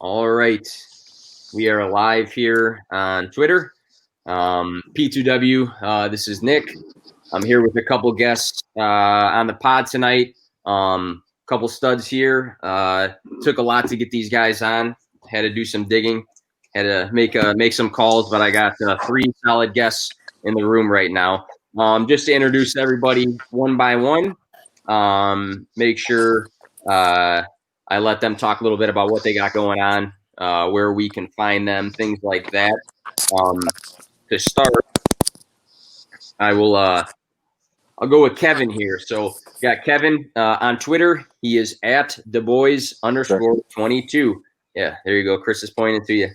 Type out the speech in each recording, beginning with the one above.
All right. We are live here on Twitter. P2W, this is Nick. I'm here with a couple guests on the pod tonight. Couple studs here. Took a lot to get these guys on. Had to do some digging. Had to make some calls, but I got 3 solid guests in the room right now. Just to introduce everybody one by one. Make sure I let them talk a little bit about what they got going on, where we can find them, things like that. To start, I'll go with Kevin here. So got Kevin on Twitter. He is at @theboys_22. Yeah, there you go. Chris is pointing to you.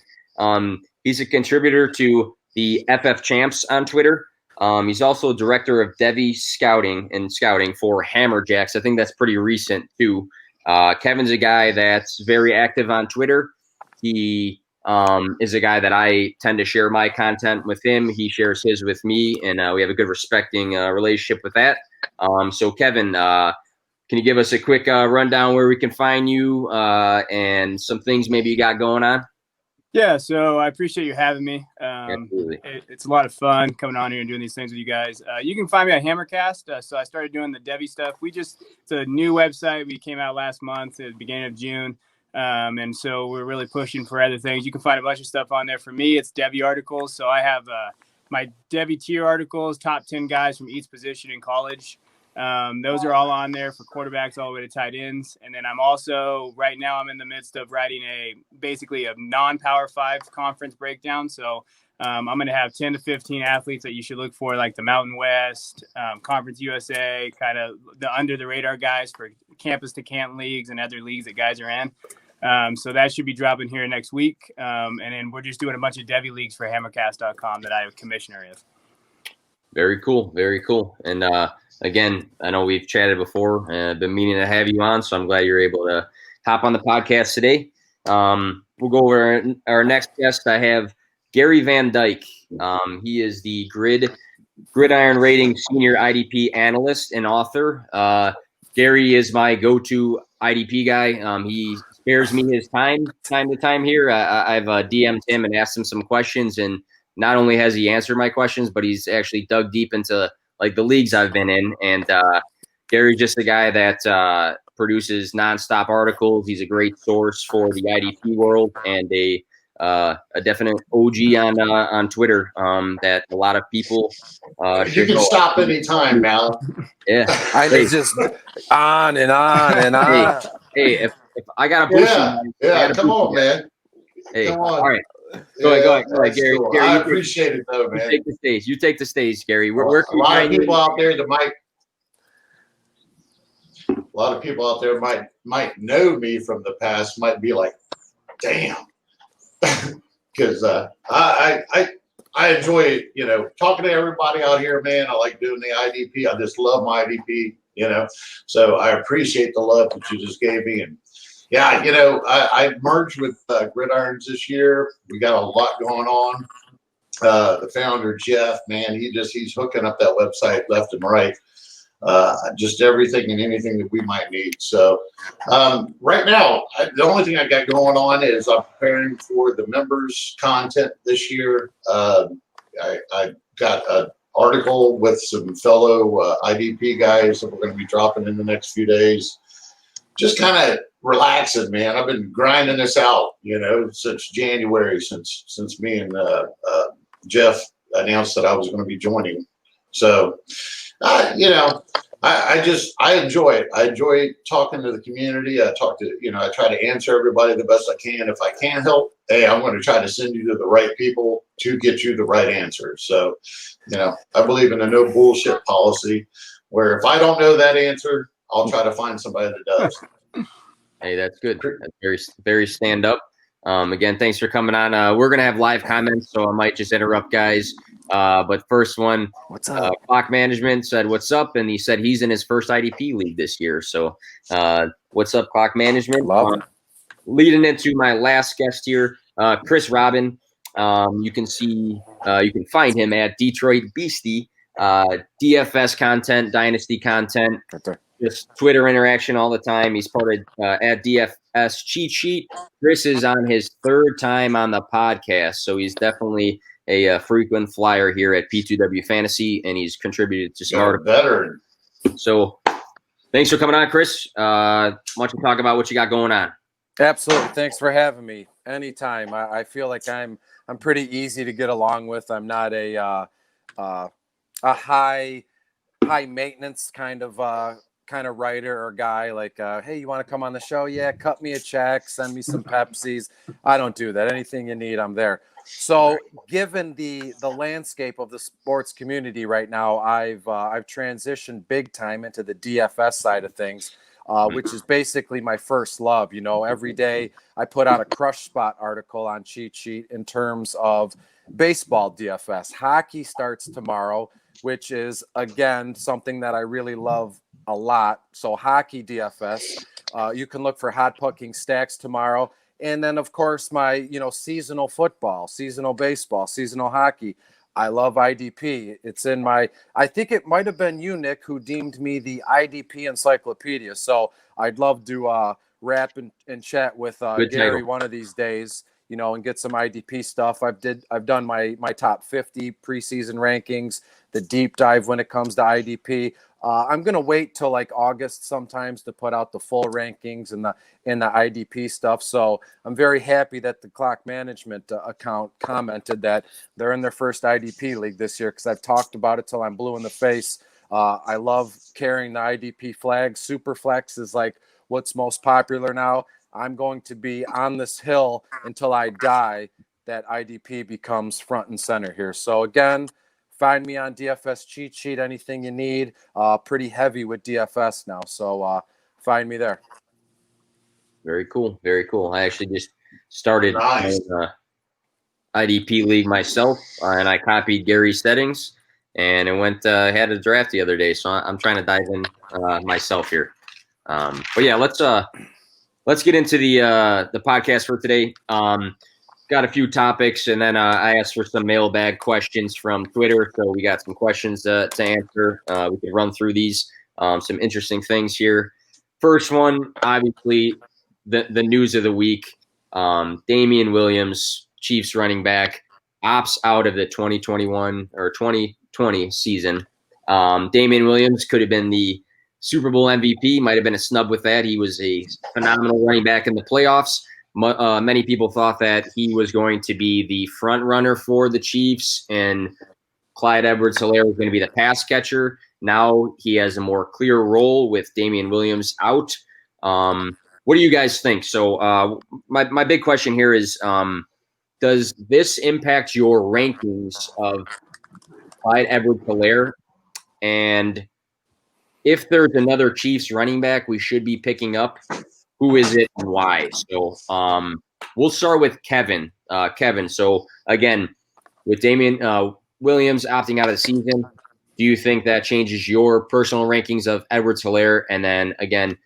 He's a contributor to the FF Champs on Twitter. He's also director of Devi scouting for Hammerjacks. I think that's pretty recent too. Kevin's a guy that's very active on Twitter. He is a guy that I tend to share my content with him. He shares his with me, and we have a good respecting relationship with that. So Kevin, can you give us a quick rundown where we can find you and some things maybe you got going on? Yeah, so I appreciate you having me. Absolutely. It's a lot of fun coming on here and doing these things with you guys. You can find me on Hammercast. So I started doing the Devi stuff. It's a new website. We came out last month at the beginning of June. And so we're really pushing for other things. You can find a bunch of stuff on there. For me, it's Devi articles. So I have my Devi tier articles, top 10 guys from each position in college. Those are all on there for quarterbacks all the way to tight ends. And then right now I'm in the midst of writing basically a non-Power 5 conference breakdown. So I'm going to have 10 to 15 athletes that you should look for, like the Mountain West, Conference USA, kind of the under the radar guys for campus to camp leagues and other leagues that guys are in. So that should be dropping here next week. And then we're just doing a bunch of Devi leagues for hammercast.com that I have commissioner of. Very cool. Very cool. And, again, I know we've chatted before. I've been meaning to have you on, so I'm glad you're able to hop on the podcast today. We'll go over our next guest. I have Gary Van Dyke. He is the Gridiron Rating Senior IDP Analyst and author. Gary is my go-to IDP guy. He spares me his time to time here. I've DM'd him and asked him some questions, and not only has he answered my questions, but he's actually dug deep into like the leagues I've been in. And Gary's just a guy that produces nonstop articles. He's a great source for the IDP world and a definite OG on Twitter that a lot of people you can stop anytime now. Yeah. It's just on and on and on. Hey, if I got a boost, come on, man. Hey, come on. All right. Go ahead, Gary. Cool. Gary, I appreciate it, though, man. You take the stage, Gary. A lot of people out there might know me from the past, might be like, damn, because I enjoy talking to everybody out here, man. I like doing the IDP. I just love my IDP, So I appreciate the love that you just gave me. And yeah, I merged with Gridirons this year. We got a lot going on. The founder, Jeff, man, he's hooking up that website left and right. Just everything and anything that we might need. So right now, the only thing I got going on is I'm preparing for the members content this year. I got an article with some fellow IDP guys that we're going to be dropping in the next few days. Just kind of relaxing, man. I've been grinding this out, since January, since me and Jeff announced that I was going to be joining. So, I enjoy it. I enjoy talking to the community. I try to answer everybody the best I can. If I can't help, hey, I'm going to try to send you to the right people to get you the right answer. So, I believe in a no bullshit policy where if I don't know that answer, I'll try to find somebody that does. Hey, that's good. That's very, very stand up. Again, thanks for coming on. We're going to have live comments, so I might just interrupt guys. But first one, what's up? Clock Management said, what's up? And he said he's in his first IDP league this year. So what's up, Clock Management? Leading into my last guest here, Chris Robin. You can find him at Detroit Beastie, DFS content, Dynasty content. just Twitter interaction all the time. He's part of at DFS Cheat Sheet. Chris is on his third time on the podcast, so he's definitely a frequent flyer here at P2W Fantasy, and he's contributed to some articles. Better. So thanks for coming on, Chris. Why don't you talk about what you got going on? Absolutely. Thanks for having me. Anytime. I feel like I'm pretty easy to get along with. I'm not a high maintenance kind of writer or guy like, hey, you want to come on the show? Yeah, cut me a check, send me some Pepsis. I don't do that. Anything you need, I'm there. So given the landscape of the sports community right now, I've transitioned big time into the DFS side of things, which is basically my first love. You know, every day I put out a crush spot article on Cheat Sheet in terms of baseball DFS. Hockey starts tomorrow, which is, again, something that I really love a lot. So hockey DFS, you can look for hot pucking stacks tomorrow. And then, of course, my, seasonal football, seasonal baseball, seasonal hockey. I love IDP. It's in my, I think it might have been you, Nick, who deemed me the IDP encyclopedia. So I'd love to rap and chat with Gary one of these days, and get some IDP stuff. I've done my top 50 preseason rankings, the deep dive when it comes to IDP. I'm going to wait till like August sometimes to put out the full rankings and the IDP stuff. So I'm very happy that the Clock Management account commented that they're in their first IDP league this year, because I've talked about it till I'm blue in the face. I love carrying the IDP flag. Superflex is like what's most popular now. I'm going to be on this hill until I die that IDP becomes front and center here. So again, find me on DFS Cheat Sheet, anything you need. Pretty heavy with DFS now, so find me there. Very cool. Very cool. I actually just started an IDP league myself, and I copied Gary's settings, and it went had a draft the other day, so I'm trying to dive in myself here. But yeah, let's get into the podcast for today. Got a few topics, and then I asked for some mailbag questions from Twitter. So we got some questions to answer. We can run through these, some interesting things here. First one, obviously, the news of the week. Damian Williams, Chiefs running back, opts out of the 2021 or 2020 season. Damian Williams could have been the Super Bowl MVP, might have been a snub with that. He was a phenomenal running back in the playoffs. Many people thought that he was going to be the front runner for the Chiefs, and Clyde Edwards-Helaire was going to be the pass catcher. Now he has a more clear role with Damian Williams out. What do you guys think? So my big question here is, does this impact your rankings of Clyde Edwards-Helaire? And if there's another Chiefs running back we should be picking up, who is it and why? So we'll start with Kevin. Kevin, so again, with Damian Williams opting out of the season, do you think that changes your personal rankings of Edwards-Helaire? And then again,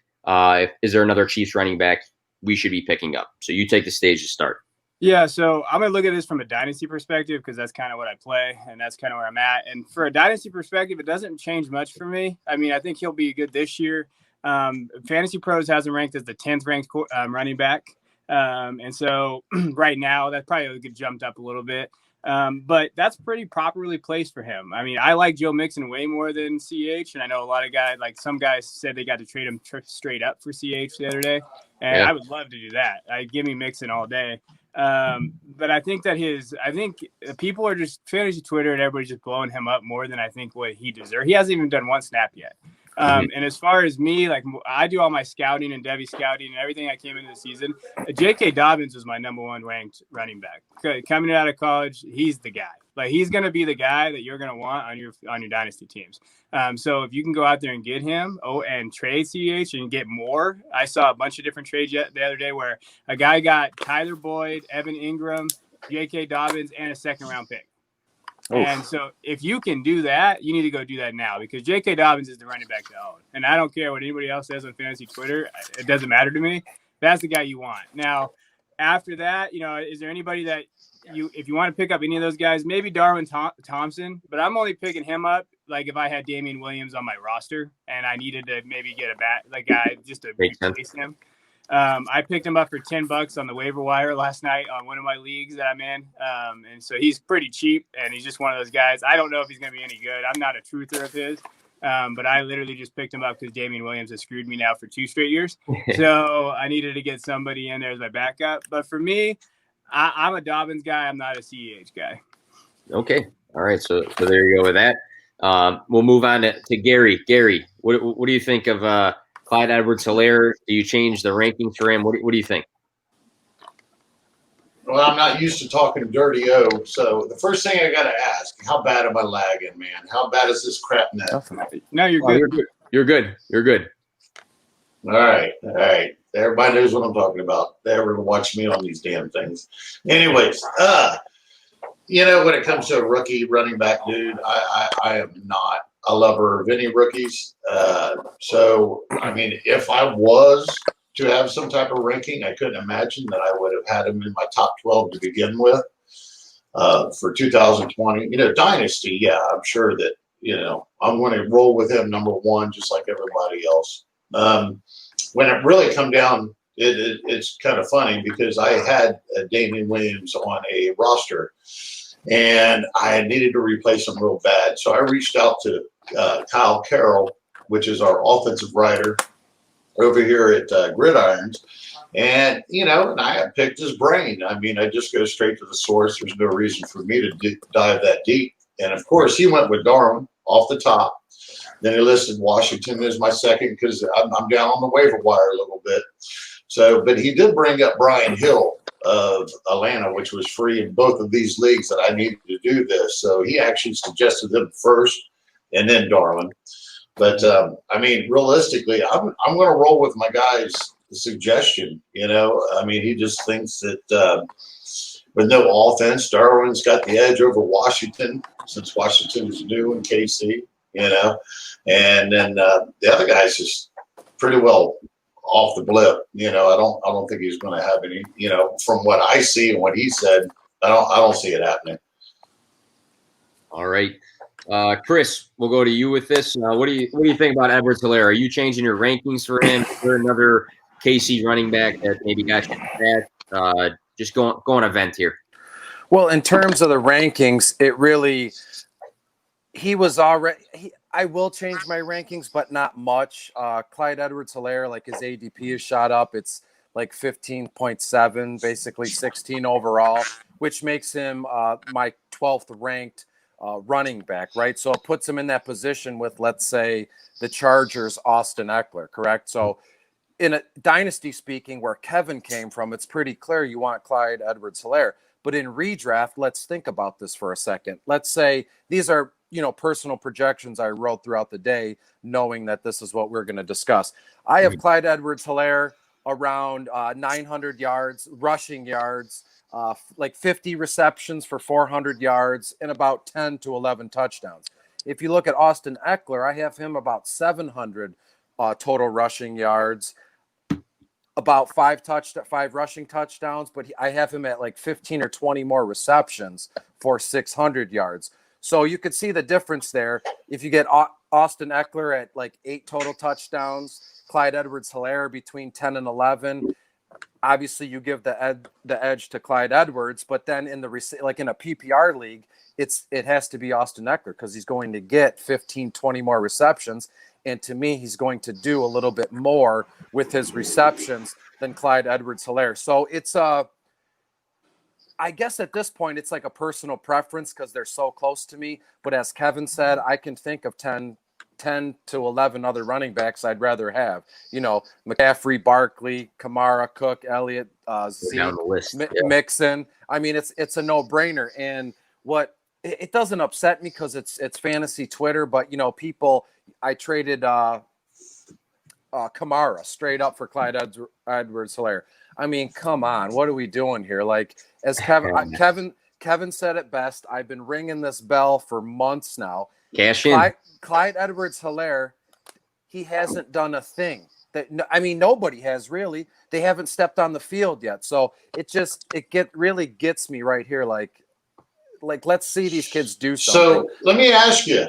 is there another Chiefs running back we should be picking up? So you take the stage to start. Yeah, so I'm going to look at this from a dynasty perspective, because that's kind of what I play, and that's kind of where I'm at. And for a dynasty perspective, it doesn't change much for me. I mean, I think he'll be good this year. Fantasy Pros has him ranked as the 10th ranked running back. And so right now that probably get jumped up a little bit. But that's pretty properly placed for him. I mean, I like Joe Mixon way more than CH. And I know a lot of guys, like some guys said they got to trade him straight up for CH the other day. And I would love to do that. Give me Mixon all day. But I think that people are just fantasy Twitter and everybody's just blowing him up more than I think what he deserves. He hasn't even done one snap yet. And as far as me, like I do all my scouting and Debbie scouting and everything I came into the season. J.K. Dobbins was my number one ranked running back. Coming out of college, he's the guy. Like he's going to be the guy that you're going to want on your dynasty teams. So if you can go out there and get him and trade CH and get more. I saw a bunch of different trades the other day where a guy got Tyler Boyd, Evan Ingram, J.K. Dobbins, and a second round pick. Oof. And so if you can do that, you need to go do that now, because J.K. Dobbins is the running back to own. And I don't care what anybody else says on fantasy Twitter. It doesn't matter to me. That's the guy you want. Now, after that, is there anybody that if you want to pick up any of those guys, maybe Darwin Thompson, but I'm only picking him up like if I had Damian Williams on my roster and I needed to maybe get a guy just to Makes replace him. I picked him up for $10 on the waiver wire last night on one of my leagues that I'm in. And so he's pretty cheap, and he's just one of those guys. I don't know if he's going to be any good. I'm not a truther of his, but I literally just picked him up because Damian Williams has screwed me now for 2 straight years. So I needed to get somebody in there as my backup. But for me, I'm a Dobbins guy. I'm not a CEH guy. Okay. All right. So there you go with that. We'll move on to Gary. Gary, what do you think of Clyde Edwards-Helaire? Do you change the rankings for him? What do you think? Well, I'm not used to talking dirty O, so the first thing I got to ask, how bad am I lagging, man? How bad is this crap net? No, you're good. You're good. You're good. All right. Everybody knows what I'm talking about. They ever watch me on these damn things. Anyways, when it comes to a rookie running back, dude, I am not a lover of any rookies. So, I mean, if I was to have some type of ranking, I couldn't imagine that I would have had him in my top 12 to begin with for 2020. Dynasty, yeah, I'm sure that, I'm going to roll with him number 1, just like everybody else. When it really come down, it's kind of funny because I had Damian Williams on a roster, and I needed to replace him real bad. So I reached out to Kyle Carroll, which is our offensive writer over here at Gridirons. And, and I had picked his brain. I mean, I just go straight to the source. There's no reason for me to dive that deep. And, of course, he went with Darwin off the top. Then he listed Washington as my second because I'm down on the waiver wire a little bit. So, but he did bring up Brian Hill of Atlanta, which was free in both of these leagues that I needed to do this. So he actually suggested them first and then Darwin. But, I mean, realistically, I'm going to roll with my guy's suggestion. I mean, he just thinks that with no offense, Darwin's got the edge over Washington since Washington is new in KC, and then the other guy's just pretty well off the blip. I don't think he's going to have any, from what I see and what he said, I don't see it happening. All right. Chris, we'll go to you with this. What do you think about Edwards-Helaire? Are you changing your rankings for him? Is there another KC running back that maybe got you bad? Just go on a vent here. Well, in terms of the rankings, it really he was already. I will change my rankings, but not much. Clyde Edwards-Helaire, like his ADP is shot up. It's like 15.7, basically 16 overall, which makes him my 12th ranked running back, right? So it puts him in that position with, let's say, the Chargers' Austin Eckler, correct? So in a dynasty speaking, where Kevin came from, it's pretty clear you want Clyde Edwards-Helaire. But in redraft, let's think about this for a second. Let's say these are, personal projections I wrote throughout the day, knowing that this is what we're going to discuss. I have Clyde Edwards-Helaire around 900 yards, rushing yards, like 50 receptions for 400 yards, and about 10 to 11 touchdowns. If you look at Austin Eckler, I have him about 700 total rushing yards, about 5 rushing touchdowns, but I have him at like 15 or 20 more receptions for 600 yards. So you could see the difference there. If you get Austin Eckler at like 8 total touchdowns, Clyde Edwards-Helaire between 10 and 11, obviously you give the edge to Clyde Edwards, but then in like in a PPR league, it has to be Austin Eckler because he's going to get 15, 20 more receptions. And to me, he's going to do a little bit more with his receptions than Clyde Edwards-Helaire. So it's I guess at this point, it's like a personal preference because they're so close to me. But as Kevin said, I can think of 10 to 11 other running backs I'd rather have. McCaffrey, Barkley, Kamara, Cook, Elliott, Zeke, down the list. Mixon. I mean, it's a no-brainer. And it doesn't upset me because it's fantasy Twitter, but people. I traded Kamara straight up for Clyde Edwards-Helaire. I mean, come on, what are we doing here? Like, as Kevin said it best, I've been ringing this bell for months now. Cash in. Clyde Edwards-Helaire, he hasn't done a thing. Nobody has really. They haven't stepped on the field yet. So it really gets me right here. Like let's see these kids do something. So let me ask you,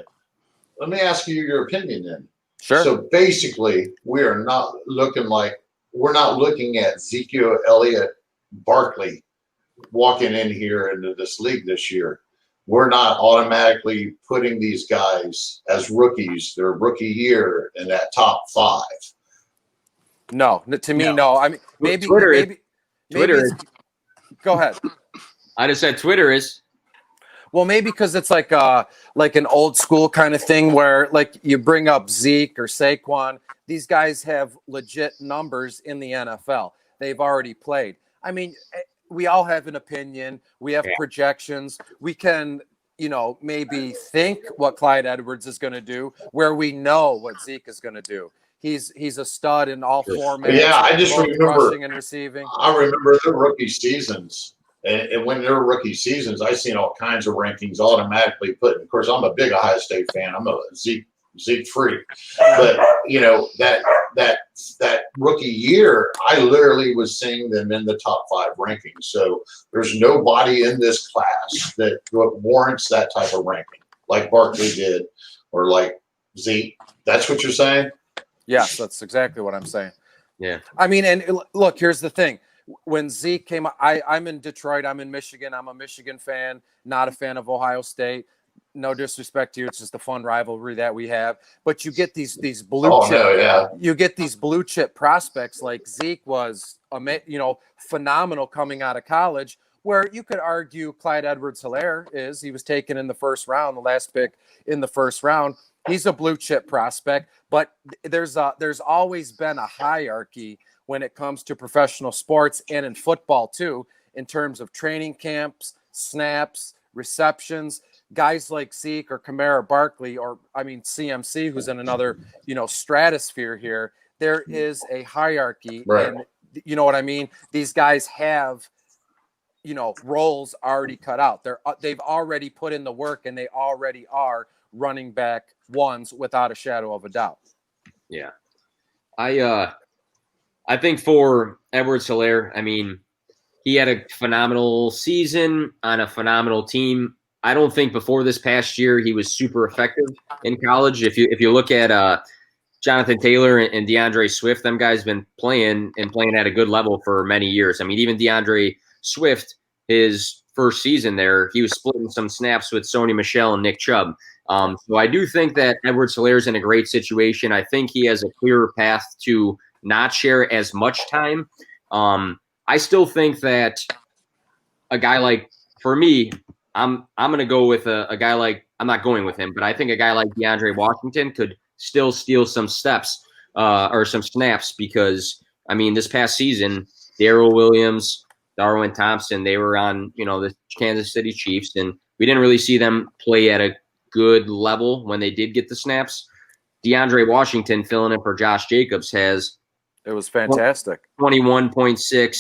let me ask you your opinion then. Sure. So basically, we're not looking at Ezekiel Elliott Barkley walking in here into this league this year. We're not automatically putting these guys as rookies, their rookie year, in that top 5. No, to me, no. I mean, maybe, Twitter. Go ahead. I just said Twitter is. Well, maybe because it's like an old school kind of thing where like you bring up Zeke or Saquon. These guys have legit numbers in the NFL. They've already played. I mean, we all have an opinion. We have projections. We can, maybe think what Clyde Edwards is going to do, where we know what Zeke is going to do. He's a stud in all formats. Yeah, I just remember rushing and receiving. I remember their rookie seasons. And when they're rookie seasons, I seen all kinds of rankings automatically put. Of course, I'm a big Ohio State fan. I'm a Zeke freak. But that rookie year, I literally was seeing them in the top 5 rankings. So there's nobody in this class that warrants that type of ranking, like Barkley did, or like Zeke. That's what you're saying? Yes, that's exactly what I'm saying. Yeah. I mean, and look, here's the thing. When Zeke came, I'm in Detroit. I'm in Michigan. I'm a Michigan fan, not a fan of Ohio State. No disrespect to you. It's just a fun rivalry that we have. But you get these blue chip. You get these blue chip prospects like Zeke was, phenomenal coming out of college. Where you could argue Clyde Edwards-Helaire he was taken in the first round, the last pick in the first round. He's a blue chip prospect, but there's always been a hierarchy when it comes to professional sports and in football too, in terms of training camps, snaps, receptions. Guys like Zeke or Kamara Barkley, or CMC, who's in another, stratosphere here. There is a hierarchy, right. And you know what I mean? These guys have, roles already cut out. They've already put in the work, and they already are running back ones without a shadow of a doubt. Yeah. I think for Edwards-Helaire, he had a phenomenal season on a phenomenal team. I don't think before this past year he was super effective in college. If you look at Jonathan Taylor and DeAndre Swift, them guys been playing at a good level for many years. Even DeAndre Swift, his first season there, he was splitting some snaps with Sony Michel and Nick Chubb. So I do think that Edwards-Helaire is in a great situation. I think he has a clearer path to not share as much time. I still think that a guy like, for me, I'm going to go with a guy like, I'm not going with him, but I think a guy like DeAndre Washington could still steal some steps or some snaps because, this past season, Darrell Williams, Darwin Thompson, they were on, the Kansas City Chiefs, and we didn't really see them play at a good level when they did get the snaps. DeAndre Washington filling in for Josh Jacobs it was fantastic. 21.6,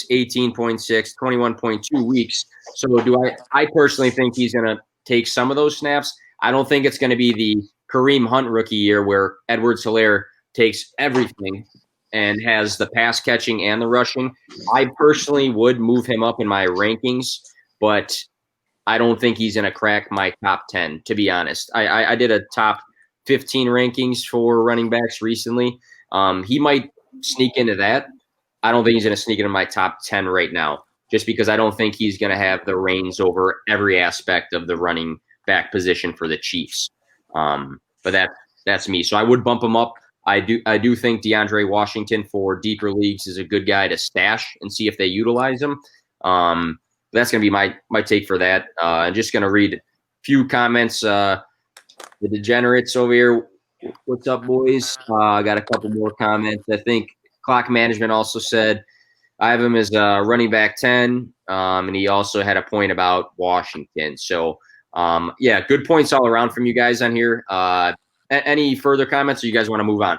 18.6, 21.2 weeks. So I personally think he's going to take some of those snaps. I don't think it's going to be the Kareem Hunt rookie year where Edwards-Helaire takes everything and has the pass catching and the rushing. I personally would move him up in my rankings, but I don't think he's going to crack my top 10, to be honest. I did a top 15 rankings for running backs recently. He might sneak into that. I don't think he's going to sneak into my top 10 right now, just because I don't think he's going to have the reins over every aspect of the running back position for the Chiefs. But that's me. So I would bump him up. I do think DeAndre Washington for deeper leagues is a good guy to stash and see if they utilize him. That's going to be my take for that. I'm just going to read a few comments. The degenerates over here. What's up, boys? I got a couple more comments. I think Clock Management also said I have him as running back 10, and he also had a point about Washington. So, good points all around from you guys on here. Any further comments, or you guys want to move on?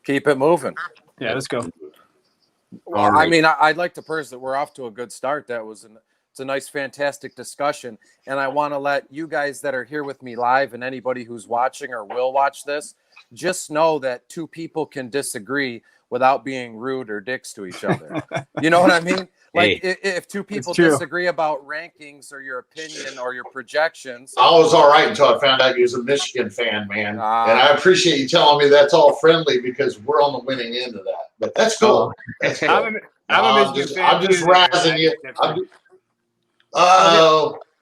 Keep it moving. Yeah, let's go. Well, right. I'd like to praise that we're off to a good start. It's a nice, fantastic discussion. And I want to let you guys that are here with me live and anybody who's watching or will watch this, just know that two people can disagree without being rude or dicks to each other. You know what I mean? Like if two people disagree about rankings or your opinion or your projections. I was all right until I found out you was a Michigan fan, man. And I appreciate you telling me that's all friendly because we're on the winning end of that. But that's cool. That's cool. I'm a Michigan fan. I'm just razzing you.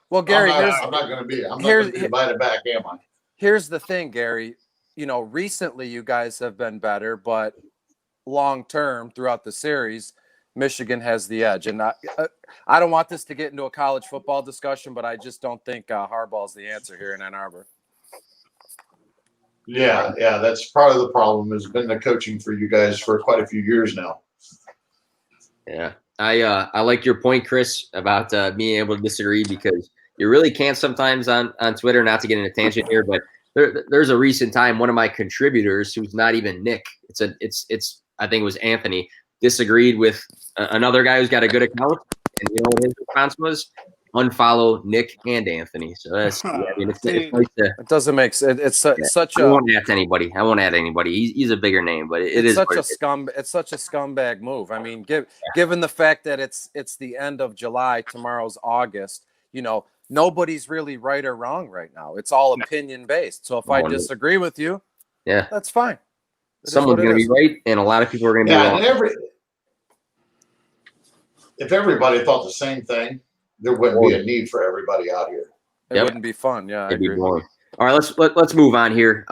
Well, Gary, I'm not going to be invited back, am I? Here's the thing, Gary. You know, recently you guys have been better, but long term throughout the series, Michigan has the edge. And I don't want this to get into a college football discussion, but I just don't think Harbaugh's the answer here in Ann Arbor. Yeah, that's part of the problem. Has been the coaching for you guys for quite a few years now. Yeah, I like your point, Chris, about being able to disagree because you really can't sometimes on Twitter. Not to get in a tangent here, but there's a recent time one of my contributors who's not even Nick. It's I think it was Anthony disagreed with another guy who's got a good account, and you know what his response was? Unfollow Nick and Anthony. So that's it's nice to, it doesn't make sense. It's such I won't add anybody. I won't add anybody. He's a bigger name, but it's such a scumbag move. I mean, given the fact that it's the end of July, tomorrow's August, you know, nobody's really right or wrong right now. It's all opinion based. So if I disagree with you, that's fine. Someone's going to be right, and a lot of people are going to be wrong. And if everybody thought the same thing, there wouldn't be a need for everybody out here. It wouldn't be fun. Yeah, it'd be boring. All right, let's move on here.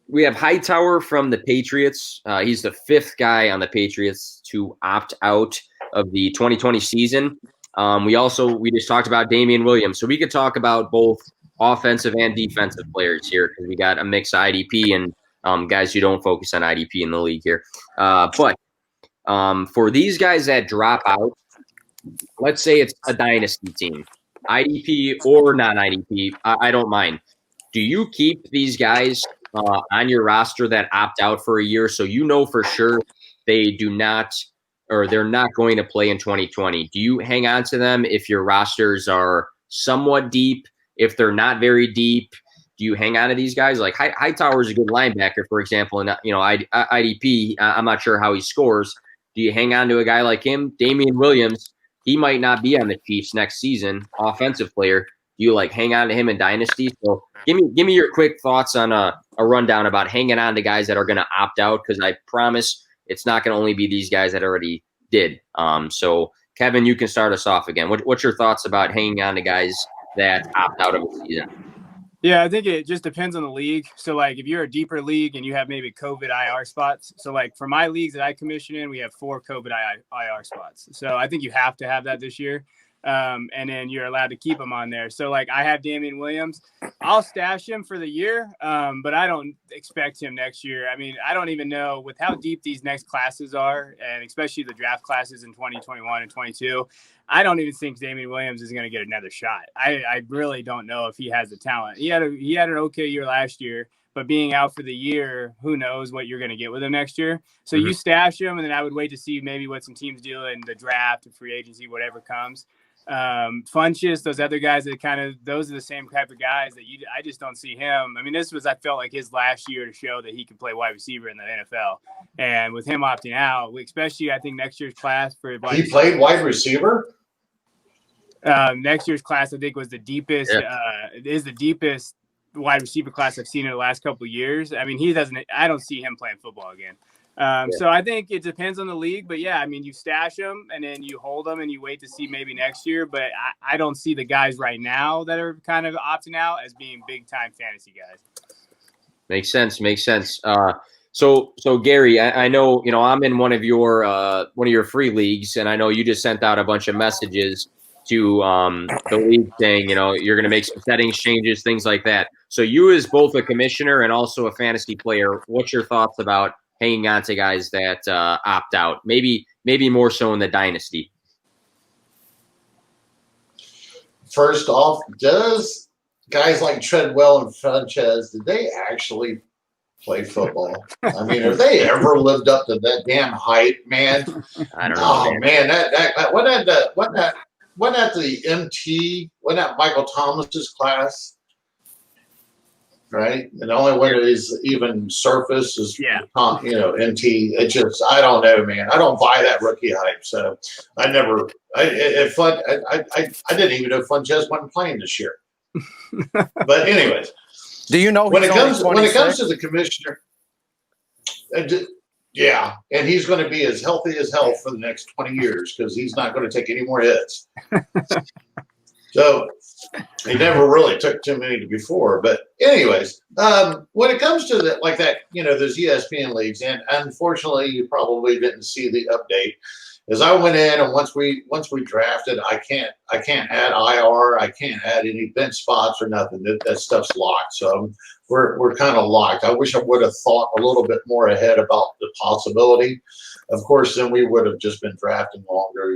We have Hightower from the Patriots. He's the fifth guy on the Patriots to opt out of the 2020 season. We just talked about Damian Williams, so we could talk about both offensive and defensive players here because we got a mix of IDP and guys who don't focus on IDP in the league here. But for these guys that drop out, let's say it's a dynasty team, IDP or non-IDP, I don't mind. Do you keep these guys on your roster that opt out for a year so you know for sure they do not or they're not going to play in 2020? Do you hang on to them if your rosters are somewhat deep? If they're not very deep, do you hang on to these guys? Like Hightower is a good linebacker, for example, and IDP, I'm not sure how he scores. Do you hang on to a guy like him? Damian Williams, he might not be on the Chiefs next season, offensive player. Do you hang on to him in dynasty? So give me your quick thoughts on a rundown about hanging on to guys that are going to opt out, because I promise it's not going to only be these guys that already did. So Kevin, you can start us off again. What's your thoughts about hanging on to guys that opt out of the season? Yeah, I think it just depends on the league. So, if you're a deeper league and you have maybe COVID IR spots. So, for my leagues that I commission in, we have 4 COVID IR spots. So, I think you have to have that this year. And then you're allowed to keep them on there. So, I have Damian Williams. I'll stash him for the year, but I don't expect him next year. I mean, I don't even know with how deep these next classes are, and especially the draft classes in 2021 and 22. I don't even think Damian Williams is going to get another shot. I really don't know if he has the talent. He had an okay year last year, but being out for the year, who knows what you're going to get with him next year. So you stash him, and then I would wait to see maybe what some teams do in the draft and free agency, whatever comes. Funchess, those other guys that those are the same type of guys that I just don't see him. I mean, I felt like his last year to show that he could play wide receiver in the NFL. And with him opting out, especially I think next year's class for he played wide receiver. Next year's class, I think, was the deepest. It is the deepest wide receiver class I've seen in the last couple of years. I mean, I don't see him playing football again. So I think it depends on the league, but yeah, I mean, you stash them and then you hold them and you wait to see maybe next year. But I don't see the guys right now that are kind of opting out as being big time fantasy guys. Makes sense. So Gary, I know, I'm in one of your free leagues, and I know you just sent out a bunch of messages to the league saying, you're going to make some settings changes, things like that. So you as both a commissioner and also a fantasy player, what's your thoughts about hanging on to guys that opt out? Maybe more so in the dynasty. First off, does guys like Treadwell and Funchess, did they actually play football? I mean, have they ever lived up to that damn height, man? I don't know. Oh man, that wasn't that the MT? Wasn't that Michael Thomas's class? right? And the only one that is even surface is, Yeah. NT. It just, I don't know, man. I don't buy that rookie hype. So I never, I didn't even know Funches wasn't playing this year. But anyways, Do you know when he's it only comes 26? to the commissioner, yeah, and he's going to be as healthy as hell for the next 20 years because he's not going to take any more hits. So he never really took too many before. But anyways, when it comes to those ESPN leagues, and unfortunately, you probably didn't see the update. As I went in, and once we drafted, I can't add IR, I can't add any bench spots or nothing. That stuff's locked. So we're kind of locked. I wish I would have thought a little bit more ahead about the possibility. Of course, then we would have just been drafting longer,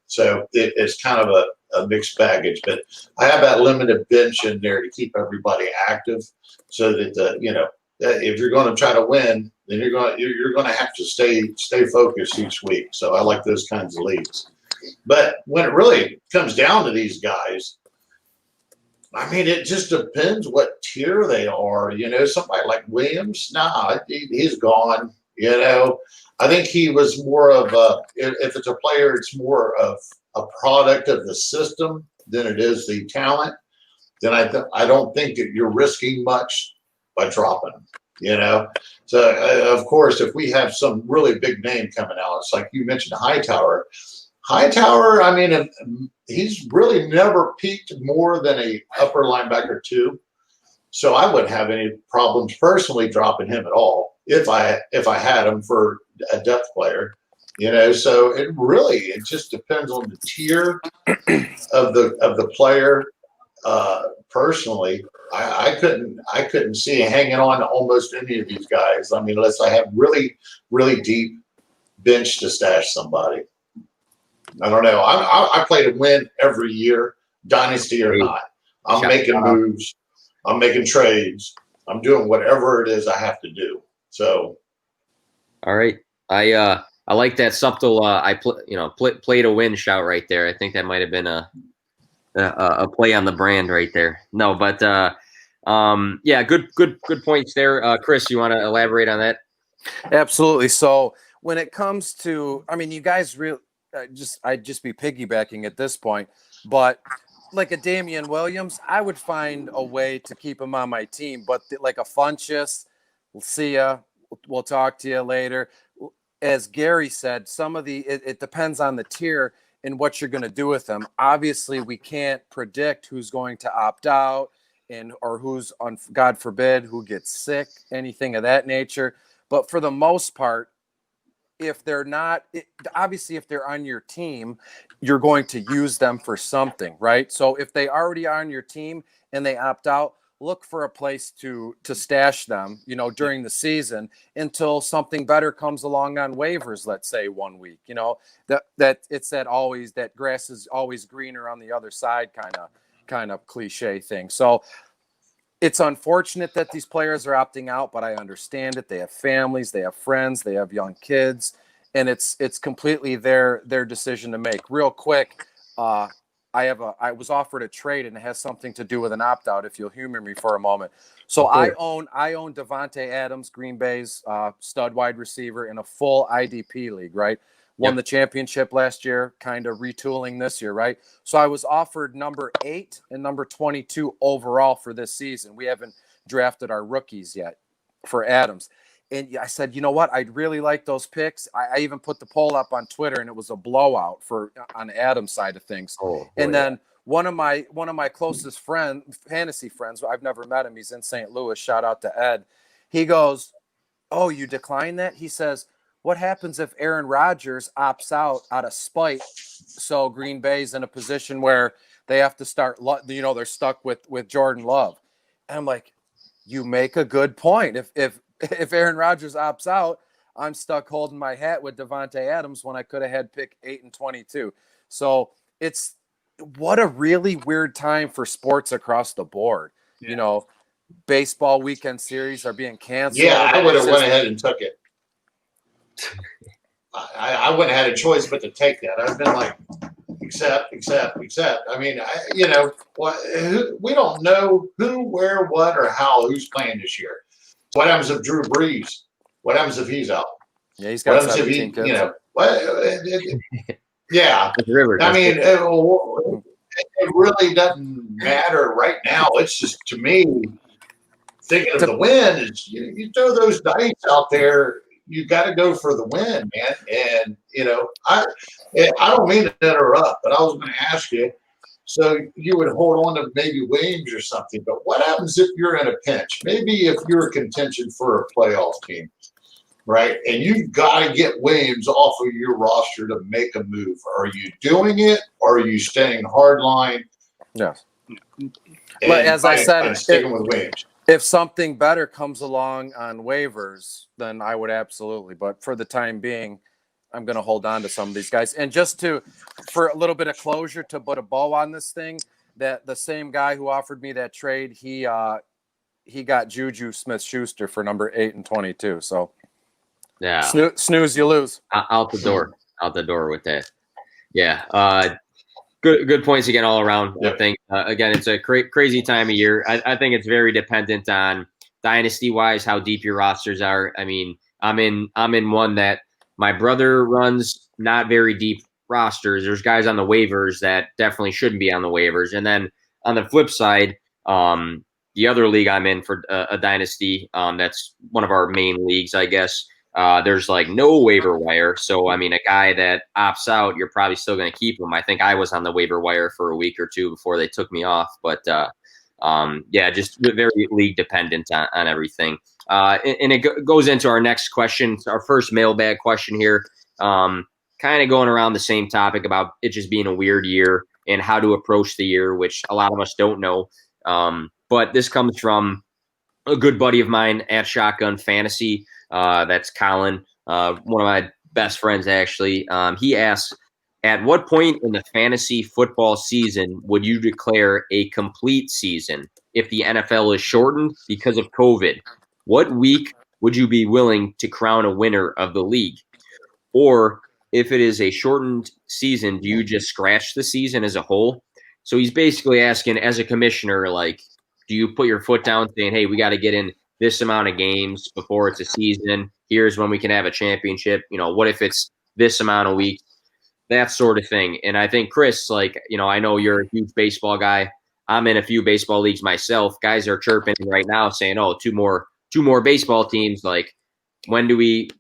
So it's kind of a mixed baggage. But I have that limited bench in there to keep everybody active, so that if you're going to try to win, then you're going to have to stay focused each week. So I like those kinds of leagues. But when it really comes down to these guys, I mean, it just depends what tier they are. Somebody like Williams, he's gone. I think he was more of if it's a player, it's more of a product of the system than it is the talent. Then I don't think that you're risking much by dropping him. So of course, if we have some really big name coming out, it's like you mentioned Hightower. I mean, he's really never peaked more than a upper linebacker 2. So I wouldn't have any problems personally dropping him at all if I had him for a depth player. So it just depends on the tier of the player. Personally, I couldn't see hanging on to almost any of these guys. I mean, unless I have really, really deep bench to stash somebody. I don't know. I play to win every year, dynasty or not. I'm making moves. I'm making trades. I'm doing whatever it is I have to do. So, all right, I like that subtle play to win shout right there. I think that might have been a play on the brand right there. No, but yeah, good points there. Chris, you want to elaborate on that? Absolutely. So when it comes to, I mean, you guys I'd just be piggybacking at this point, but like a Damian Williams, I would find a way to keep him on my team. But like a Funchess, we'll see ya. We'll talk to you later. As Gary said, it depends on the tier and what you're going to do with them. Obviously, we can't predict who's going to opt out or who's on, God forbid, who gets sick, anything of that nature. But for the most part, if they're not, obviously, if they're on your team, you're going to use them for something, right? So if they already are on your team and they opt out, look for a place to stash them, during the season until something better comes along on waivers, let's say 1 week, that it's that grass is always greener on the other side kind of cliche thing. So it's unfortunate that these players are opting out, but I understand it. They have families, they have friends, they have young kids, and it's completely their decision to make. Real quick, I was offered a trade, and it has something to do with an opt out. If you'll humor me for a moment, so I own Devontae Adams, Green Bay's stud wide receiver, in a full IDP league. Right, won the championship last year, kind of retooling this year. Right, so I was offered number 8 and number 22 overall for this season. We haven't drafted our rookies yet for Adams. And I said, you know what? I'd really like those picks. I even put the poll up on Twitter, and it was a blowout on Adam's side of things. Then one of my closest fantasy friends, I've never met him. He's in St. Louis. Shout out to Ed. He goes, "Oh, you declined that?" He says, "What happens if Aaron Rodgers opts out of spite? So Green Bay's in a position where they have to start. They're stuck with Jordan Love." And I'm like, "You make a good point. If Aaron Rodgers opts out, I'm stuck holding my hat with Devontae Adams when I could have had pick 8 and 22. So it's what a really weird time for sports across the board. Yeah. Baseball weekend series are being canceled. Yeah, I would have went ahead and took it. I wouldn't have had a choice but to take that. I've been like, Except. I mean, we don't know who, where, what, or how, who's playing this year. What happens if Drew Brees? What happens if he's out? Yeah, he's What got happens if 17 he, kids. Yeah. Rivers. I mean, it really doesn't matter right now. It's just, to me, thinking of the win is you throw those dice out there. You got to go for the win, man. And I don't mean to interrupt, but I was going to ask you. So you would hold on to maybe Williams or something, but what happens if you're in a pinch? Maybe if you're a contention for a playoff team, right? And you've got to get Williams off of your roster to make a move. Are you doing it, or are you staying hardline? Yes. But as I said, and sticking with Williams. If something better comes along on waivers, then I would absolutely. But for the time being, I'm going to hold on to some of these guys. And just for a little bit of closure, to put a bow on this thing, that the same guy who offered me that trade, he got Juju Smith-Schuster for number 8 and 22. So yeah, snooze, you lose. Out the door with that. Yeah. Good points again all around. Yep. I think again, it's a crazy time of year. I think it's very dependent on dynasty wise how deep your rosters are. I mean, I'm in one that my brother runs not very deep rosters. There's guys on the waivers that definitely shouldn't be on the waivers, and then on the flip side, the other league I'm in for a dynasty, that's one of our main leagues, I guess. There's like no waiver wire. So, I mean, a guy that opts out, you're probably still going to keep him. I think I was on the waiver wire for a week or two before they took me off. But, just very league dependent on everything. And it goes into our next question, our first mailbag question here, kind of going around the same topic about it just being a weird year and how to approach the year, which a lot of us don't know. But this comes from a good buddy of mine at Shotgun Fantasy. That's Colin, one of my best friends, actually. He asks, at what point in the fantasy football season would you declare a complete season if the NFL is shortened because of COVID? What week would you be willing to crown a winner of the league? Or if it is a shortened season, do you just scratch the season as a whole? So he's basically asking, as a commissioner, like, do you put your foot down saying, hey, we got to get in this amount of games before it's a season? Here's when we can have a championship. What if it's this amount of weeks? That sort of thing. And I think, Chris, like, I know you're a huge baseball guy. I'm in a few baseball leagues myself. Guys are chirping right now saying, oh, two more baseball teams. Like, when do we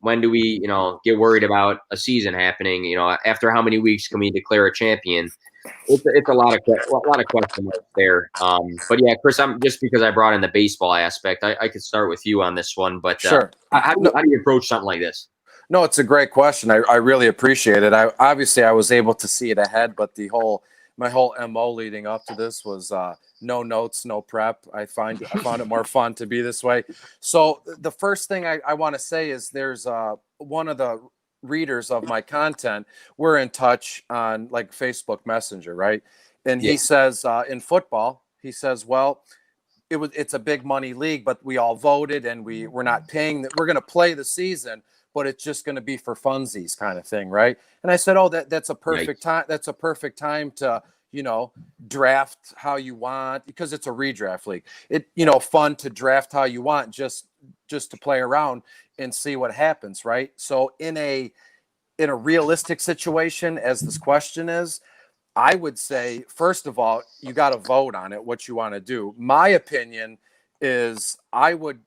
get worried about a season happening? After how many weeks can we declare a champion? It's a lot of question marks there. But yeah, Chris, I'm just because I brought in the baseball aspect, I could start with you on this one. But sure. How do you approach something like this? No, it's a great question. I really appreciate it. I was able to see it ahead, but my whole MO leading up to this was no notes, no prep. I found it more fun to be this way. So the first thing I want to say is there's one of the readers of my content, we're in touch on like Facebook Messenger, right? And he says in football, he says, well, it's a big money league, but we all voted and we're not paying that. We're going to play the season, but it's just going to be for funsies kind of thing, right? And I said, oh, that's a perfect time. That's a perfect time to draft how you want, because it's a redraft league. Fun to draft how you want, just to play around and see what happens, right? So in a realistic situation, as this question is, I would say, first of all, you got to vote on it, what you want to do. My opinion is I would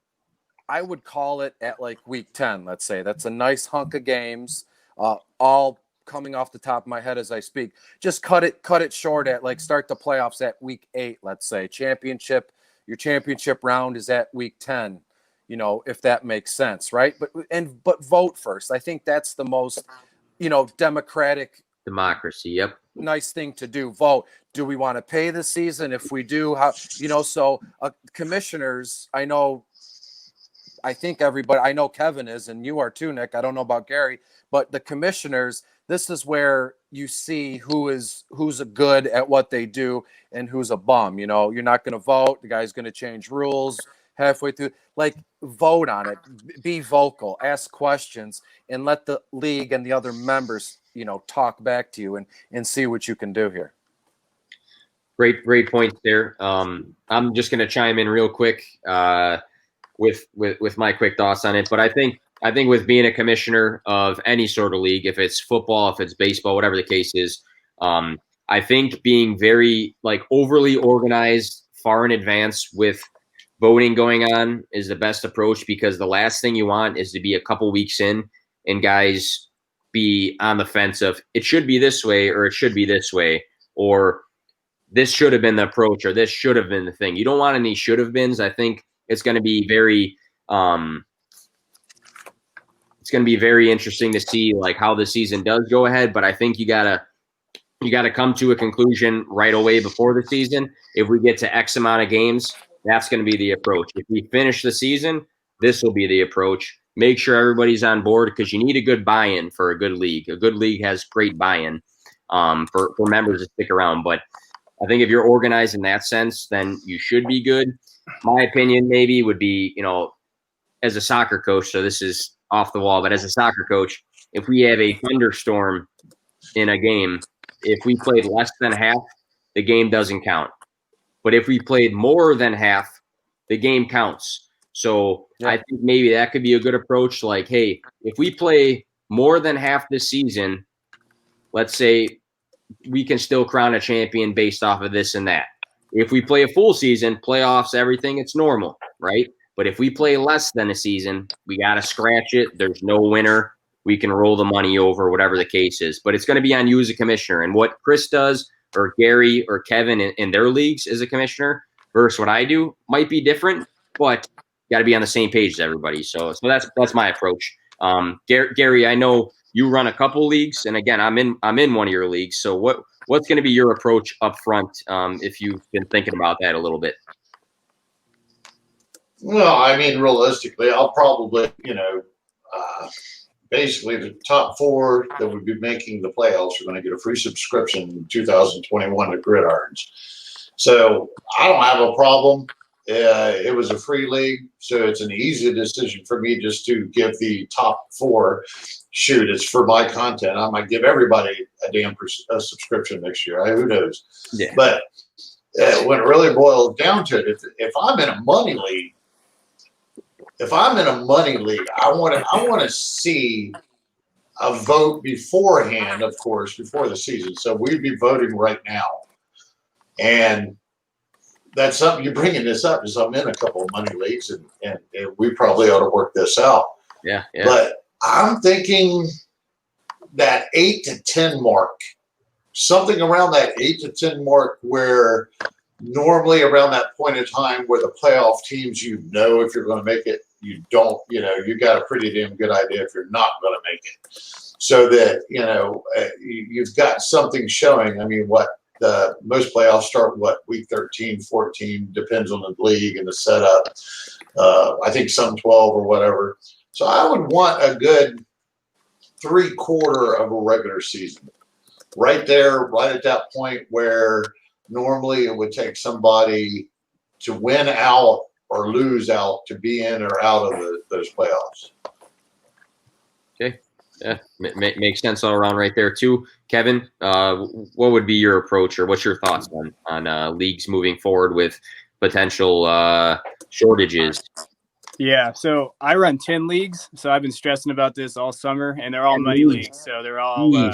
call it at like week 10, let's say. That's a nice hunk of games, all coming off the top of my head as I speak. Just cut it short at like start the playoffs at week 8, let's say. Your championship round is at week 10, if that makes sense, right? But vote first. I think that's the most, democratic democracy. Yep. Nice thing to do. Vote. Do we want to pay this season? If we do, how, so commissioners, I think everybody, I know Kevin is, and you are too, Nick. I don't know about Gary, but the commissioners, this is where you see who's a good at what they do and who's a bum. You're not going to vote. The guy's going to change rules halfway through. Like, vote on it. Be vocal. Ask questions, and let the league and the other members, talk back to you and see what you can do here. Great points there. I'm just going to chime in real quick with my quick thoughts on it. But I think with being a commissioner of any sort of league, if it's football, if it's baseball, whatever the case is, I think being very overly organized far in advance with voting going on is the best approach, because the last thing you want is to be a couple weeks in and guys be on the fence of it should be this way or it should be this way, or this should have been the approach or this should have been the thing. You don't want any should have beens. I think it's going to be very interesting to see how the season does go ahead. But I think you gotta come to a conclusion right away before the season. If we get to X amount of games, that's going to be the approach. If we finish the season, this will be the approach. Make sure everybody's on board, because you need a good buy-in for a good league. A good league has great buy-in for members to stick around. But I think if you're organized in that sense, then you should be good. My opinion maybe would be, as a soccer coach, so this is off the wall, but as a soccer coach, if we have a thunderstorm in a game, if we played less than half, the game doesn't count. But if we played more than half, the game counts. So yeah. I think maybe that could be a good approach. Hey, if we play more than half this season, let's say we can still crown a champion based off of this and that. If we play a full season, playoffs, everything, it's normal, right? But if we play less than a season, we got to scratch it. There's no winner. We can roll the money over, whatever the case is. But it's going to be on you as a commissioner. And what Chris does, or Gary or Kevin in their leagues as a commissioner versus what I do might be different, but you got to be on the same page as everybody. So that's my approach. Gary, I know you run a couple leagues, and again, I'm in one of your leagues. So what's going to be your approach up front, if you've been thinking about that a little bit? Well, I mean, realistically, I'll probably, basically the top four that would be making the playoffs are going to get a free subscription in 2021 to Gridirons. So I don't have a problem. It was a free league, so it's an easy decision for me just to give the top four. Shoot, it's for my content. I might give everybody a damn subscription next year. Who knows? Yeah. But when it really boils down to it, if I'm in a money league, I want to see a vote beforehand, of course, before the season. So we'd be voting right now, and that's something you're bringing this up. Is I'm in a couple of money leagues, and we probably ought to work this out. Yeah. But I'm thinking that 8 to 10 mark, something around that 8 to 10 mark, where normally around that point in time where the playoff teams, if you're going to make it, you don't, you got a pretty damn good idea if you're not going to make it. So that, you've got something showing. I mean, the most playoffs start, week 13, 14, depends on the league and the setup. I think some 12 or whatever. So I would want a good 3/4 of a regular season right there, right at that point where normally it would take somebody to win out or lose out to be in or out of those playoffs. Okay. Yeah, makes sense all around right there too. Kevin, what would be your approach, or what's your thoughts on leagues moving forward with potential shortages? Yeah, so I run 10 leagues, so I've been stressing about this all summer, and they're all money leagues, so they're all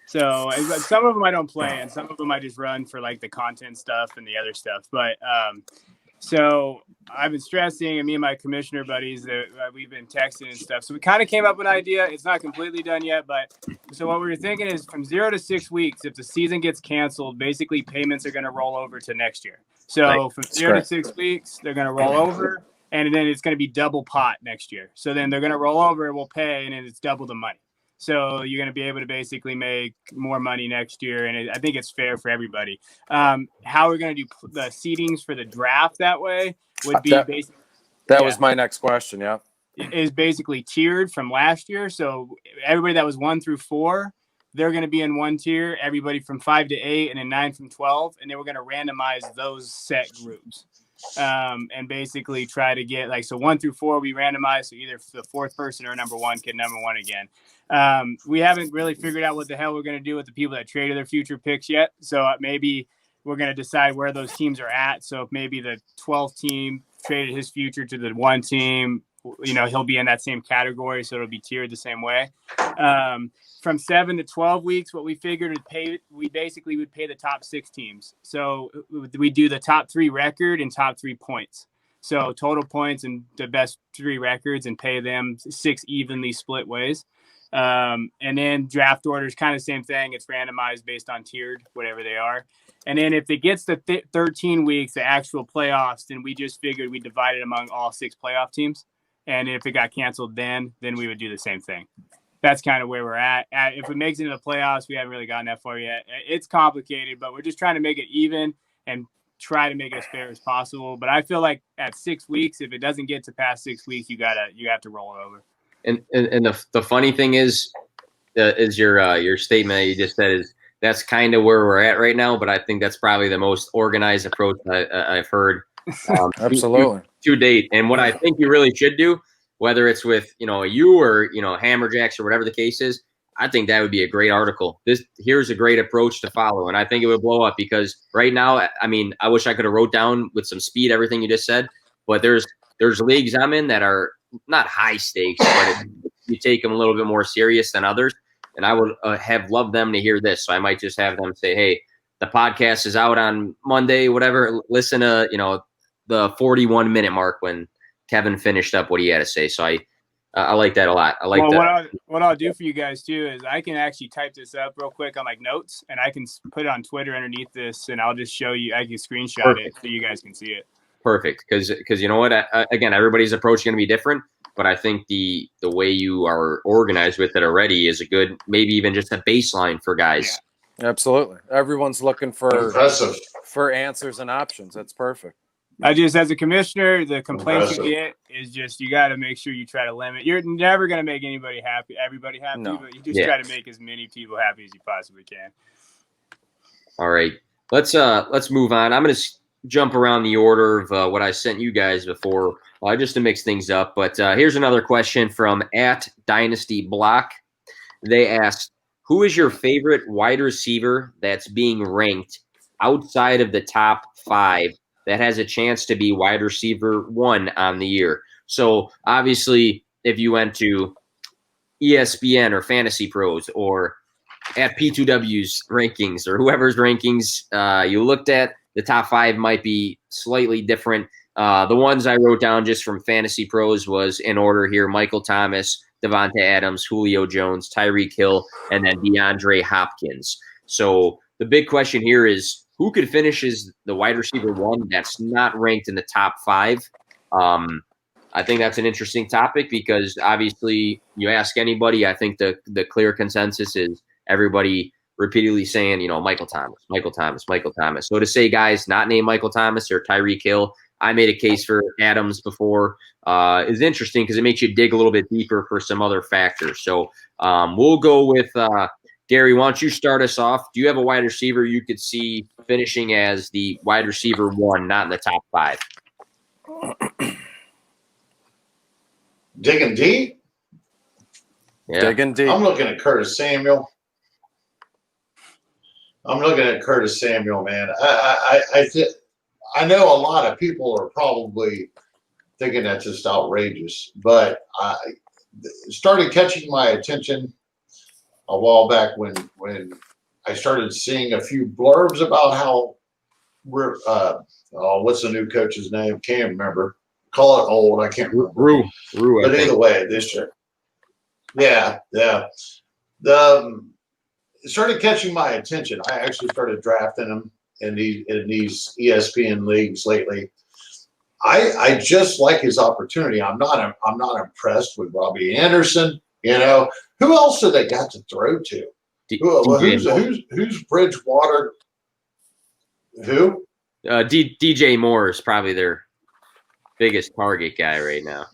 so some of them I don't play, and some of them I just run for the content stuff and the other stuff. But so I've been stressing, and me and my commissioner buddies, we've been texting and stuff. So we kind of came up with an idea. It's not completely done yet, but so what we were thinking is from 0 to 6 weeks, if the season gets canceled, basically payments are going to roll over to next year. So from 0 to 6 weeks, they're going to roll over, and then it's going to be double pot next year. So then they're going to roll over, we'll pay, and then it's double the money. So you're going to be able to basically make more money next year, and I think it's fair for everybody. How we're going to do the seedings for the draft that way would be that was my next question. Yeah, is basically tiered from last year. So everybody that was 1 through 4, they're going to be in one tier. Everybody from 5 to 8, and then 9 from 12, and then we're going to randomize those set groups. and basically try to get like, so 1 through 4 we randomize, so either the fourth person or number one get number one again. We haven't really figured out what the hell we're going to do with the people that traded their future picks yet, so maybe we're going to decide where those teams are at. So if maybe the 12th team traded his future to the 1 team, you know, he'll be in that same category, so it'll be tiered the same way. From 7 to 12 weeks, what we figured we basically would pay the top 6 teams. So we do the top 3 record and top 3 points. So total points and the best 3 records, and pay them 6 evenly split ways. And then draft orders, kind of same thing. It's randomized based on tiered, whatever they are. And then if it gets to 13 weeks, the actual playoffs, then we just figured we divide it among all 6 playoff teams. And if it got canceled, then we would do the same thing. That's kind of where we're at. If it makes it into the playoffs, we haven't really gotten that far yet. It's complicated, but we're just trying to make it even and try to make it as fair as possible. But I feel like at 6 weeks, if it doesn't get to past 6 weeks, you have to roll it over. And the funny thing is your statement that you just said is that's kind of where we're at right now. But I think that's probably the most organized approach I've heard Absolutely to date. And what I think you really should do, whether it's with, you know, you or, you know, Hammerjacks or whatever the case is, I think that would be a great article. Here's a great approach to follow. And I think it would blow up because right now, I mean, I wish I could have wrote down with some speed everything you just said, but there's leagues I'm in that are not high stakes, but you take them a little bit more serious than others. And I would have loved them to hear this. So I might just have them say, hey, the podcast is out on Monday, whatever. Listen to, you know, the 41-minute mark when Kevin finished up what he had to say. So I like that a lot. I like that. What I'll do for you guys too is I can actually type this up real quick on like notes, and I can put it on Twitter underneath this, and I'll just show you. I can screenshot it so you guys can see it. Perfect, because you know what? Again, everybody's approach is going to be different, but I think the way you are organized with it already is a good, maybe even just a baseline for guys. Yeah. Absolutely. Everyone's looking for answers and options. That's perfect. I just, as a commissioner, the complaints you get is just you got to make sure you try to limit. You're never going to make everybody happy, but you just try to make as many people happy as you possibly can. All right, let's move on. I'm going to jump around the order of what I sent you guys before, just to mix things up. But here's another question from @DynastyBlock. They asked, who is your favorite wide receiver that's being ranked outside of the top 5 that has a chance to be wide receiver 1 on the year? So obviously, if you went to ESPN or Fantasy Pros or at P2W's rankings or whoever's rankings you looked at, the top 5 might be slightly different. The ones I wrote down just from Fantasy Pros was in order here: Michael Thomas, Devonta Adams, Julio Jones, Tyreek Hill, and then DeAndre Hopkins. So the big question here is, who could finish as the wide receiver 1 that's not ranked in the top 5? I think that's an interesting topic because obviously you ask anybody, I think the clear consensus is everybody repeatedly saying, you know, Michael Thomas. So to say guys not named Michael Thomas or Tyreek Hill, I made a case for Adams before, is interesting because it makes you dig a little bit deeper for some other factors. So we'll go with Gary, why don't you start us off? Do you have a wide receiver you could see finishing as the wide receiver 1, not in the top 5? Digging deep? Yeah. Digging deep. I'm looking at Curtis Samuel. Man. I know a lot of people are probably thinking that's just outrageous, but I started catching my attention a while back when I started seeing a few blurbs about how we're what's the new coach's name? Can't remember. Call it old. I can't remember. Rue. But either way, this year. Yeah. It started catching my attention. I actually started drafting them in these ESPN leagues lately. I just like his opportunity. I'm not impressed with Robbie Anderson. You know, who else do they got to throw to? Who's Bridgewater? Who? DJ Moore is probably their biggest target guy right now.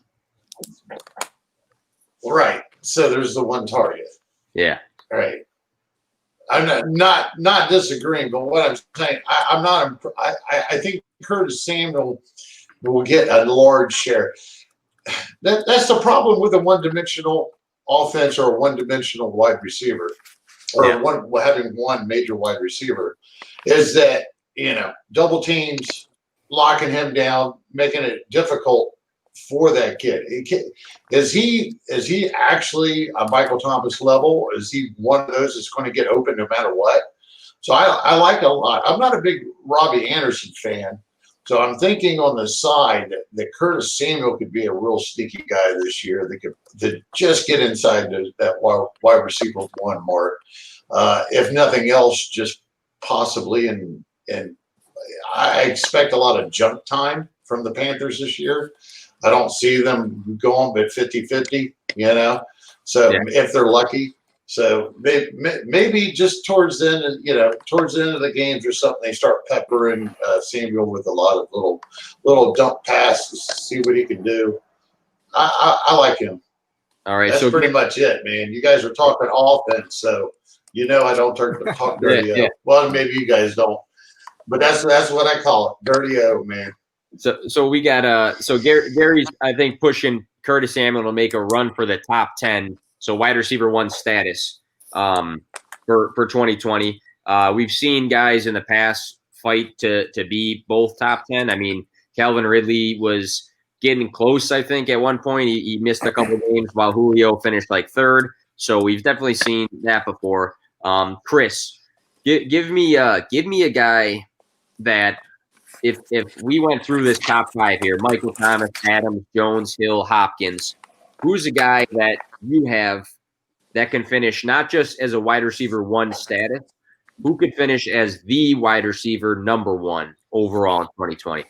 Right. So there's the one target. Yeah. All right. I'm not disagreeing, but what I'm saying, I'm not. I think Curtis Samuel will get a large share. That's the problem with a one-dimensional offense or a one-dimensional wide receiver, or having one major wide receiver, is that double teams locking him down, making it difficult for that kid. Is he actually a Michael Thomas level? Is he one of those that's going to get open no matter what? So I like it a lot. I'm not a big Robbie Anderson fan. So I'm thinking on the side that Curtis Samuel could be a real sneaky guy this year that could just get inside that wide receiver one mark. If nothing else, just possibly. And I expect a lot of jump time from the Panthers this year. I don't see them going but 50-50, So if they're lucky. So maybe just towards the end, towards the end of the games or something, they start peppering Samuel with a lot of little dump passes, see what he can do. I like him. All right, that's pretty much it, man. You guys are talking offense, so I don't talk dirty. Yeah. Well, maybe you guys don't, but that's what I call it, dirty O, man. So we got Gary's I think pushing Curtis Samuel to make a run for the top 10. So wide receiver one status for 2020. We've seen guys in the past fight to be both top 10. I mean, Calvin Ridley was getting close, I think, at one point. He missed a couple games while Julio finished like third. So we've definitely seen that before. Chris, give me a guy that if we went through this top five here, Michael Thomas, Adams, Jones, Hill, Hopkins, who's a guy that you have that can finish not just as a wide receiver one status, who could finish as the wide receiver number one overall in 2020?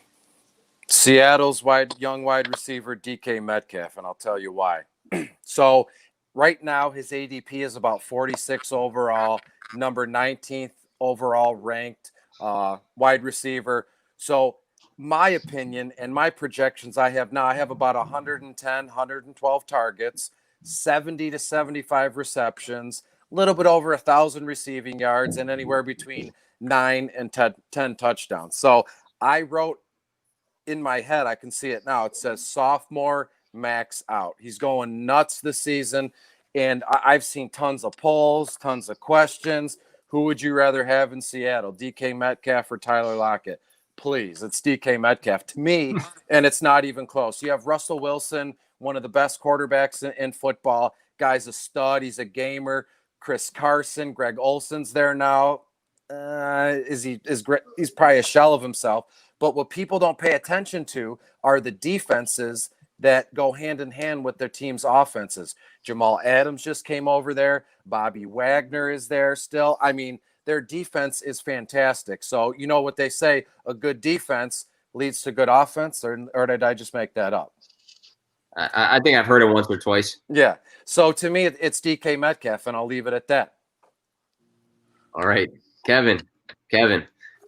Seattle's young wide receiver, DK Metcalf, and I'll tell you why. So right now, his ADP is about 46 overall, number 19th overall ranked wide receiver. So my opinion and my projections I have about 110, 112 targets, 70 to 75 receptions, a little bit over 1,000 receiving yards, and anywhere between 9 and 10 touchdowns. So I wrote in my head, I can see it now. It says sophomore max out. He's going nuts this season. And I've seen tons of polls, tons of questions. Who would you rather have in Seattle, DK Metcalf or Tyler Lockett? Please, it's DK Metcalf to me, and it's not even close. You have Russell Wilson, one of the best quarterbacks in football. Guy's a stud. He's a gamer. Chris Carson, Greg Olson's there now. He's probably a shell of himself. But what people don't pay attention to are the defenses that go hand in hand with their team's offenses. Jamal Adams just came over there. Bobby Wagner is there still. I mean, their defense is fantastic. So you know what they say, a good defense leads to good offense, or did I just make that up? I think I've heard it once or twice. Yeah. So to me, it's DK Metcalf, and I'll leave it at that. All right. Kevin,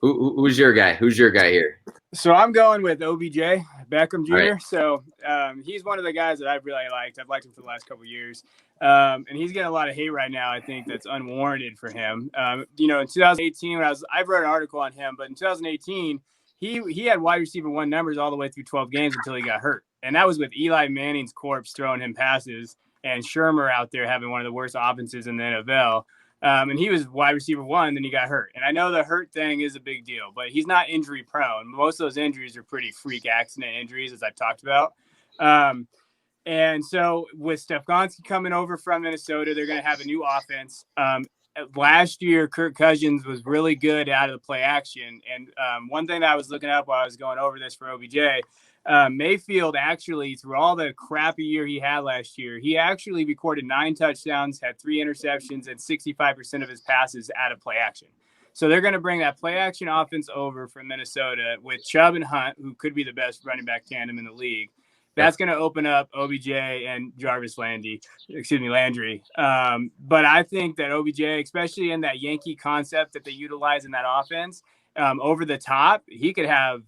who's your guy? Who's your guy here? So I'm going with OBJ, Beckham Jr. Right. So he's one of the guys that I've really liked. I've liked him for the last couple of years. And he's getting a lot of hate right now, I think, that's unwarranted for him. In 2018, I've read an article on him, but in 2018, he had wide receiver one numbers all the way through 12 games until he got hurt. And that was with Eli Manning's corpse throwing him passes and Shermer out there having one of the worst offenses in the NFL. And he was wide receiver one, then he got hurt. And I know the hurt thing is a big deal, but he's not injury prone. Most of those injuries are pretty freak accident injuries, as I've talked about. And so with Stefanski coming over from Minnesota, they're going to have a new offense. Last year, Kirk Cousins was really good out of the play action. And one thing that I was looking up while I was going over this for OBJ, Mayfield actually, through all the crappy year he had last year, he actually recorded 9 touchdowns, had 3 interceptions, and 65% of his passes out of play action. So they're going to bring that play action offense over from Minnesota with Chubb and Hunt, who could be the best running back tandem in the league. That's going to open up OBJ and Landry. But I think that OBJ, especially in that Yankee concept that they utilize in that offense, over the top, he could have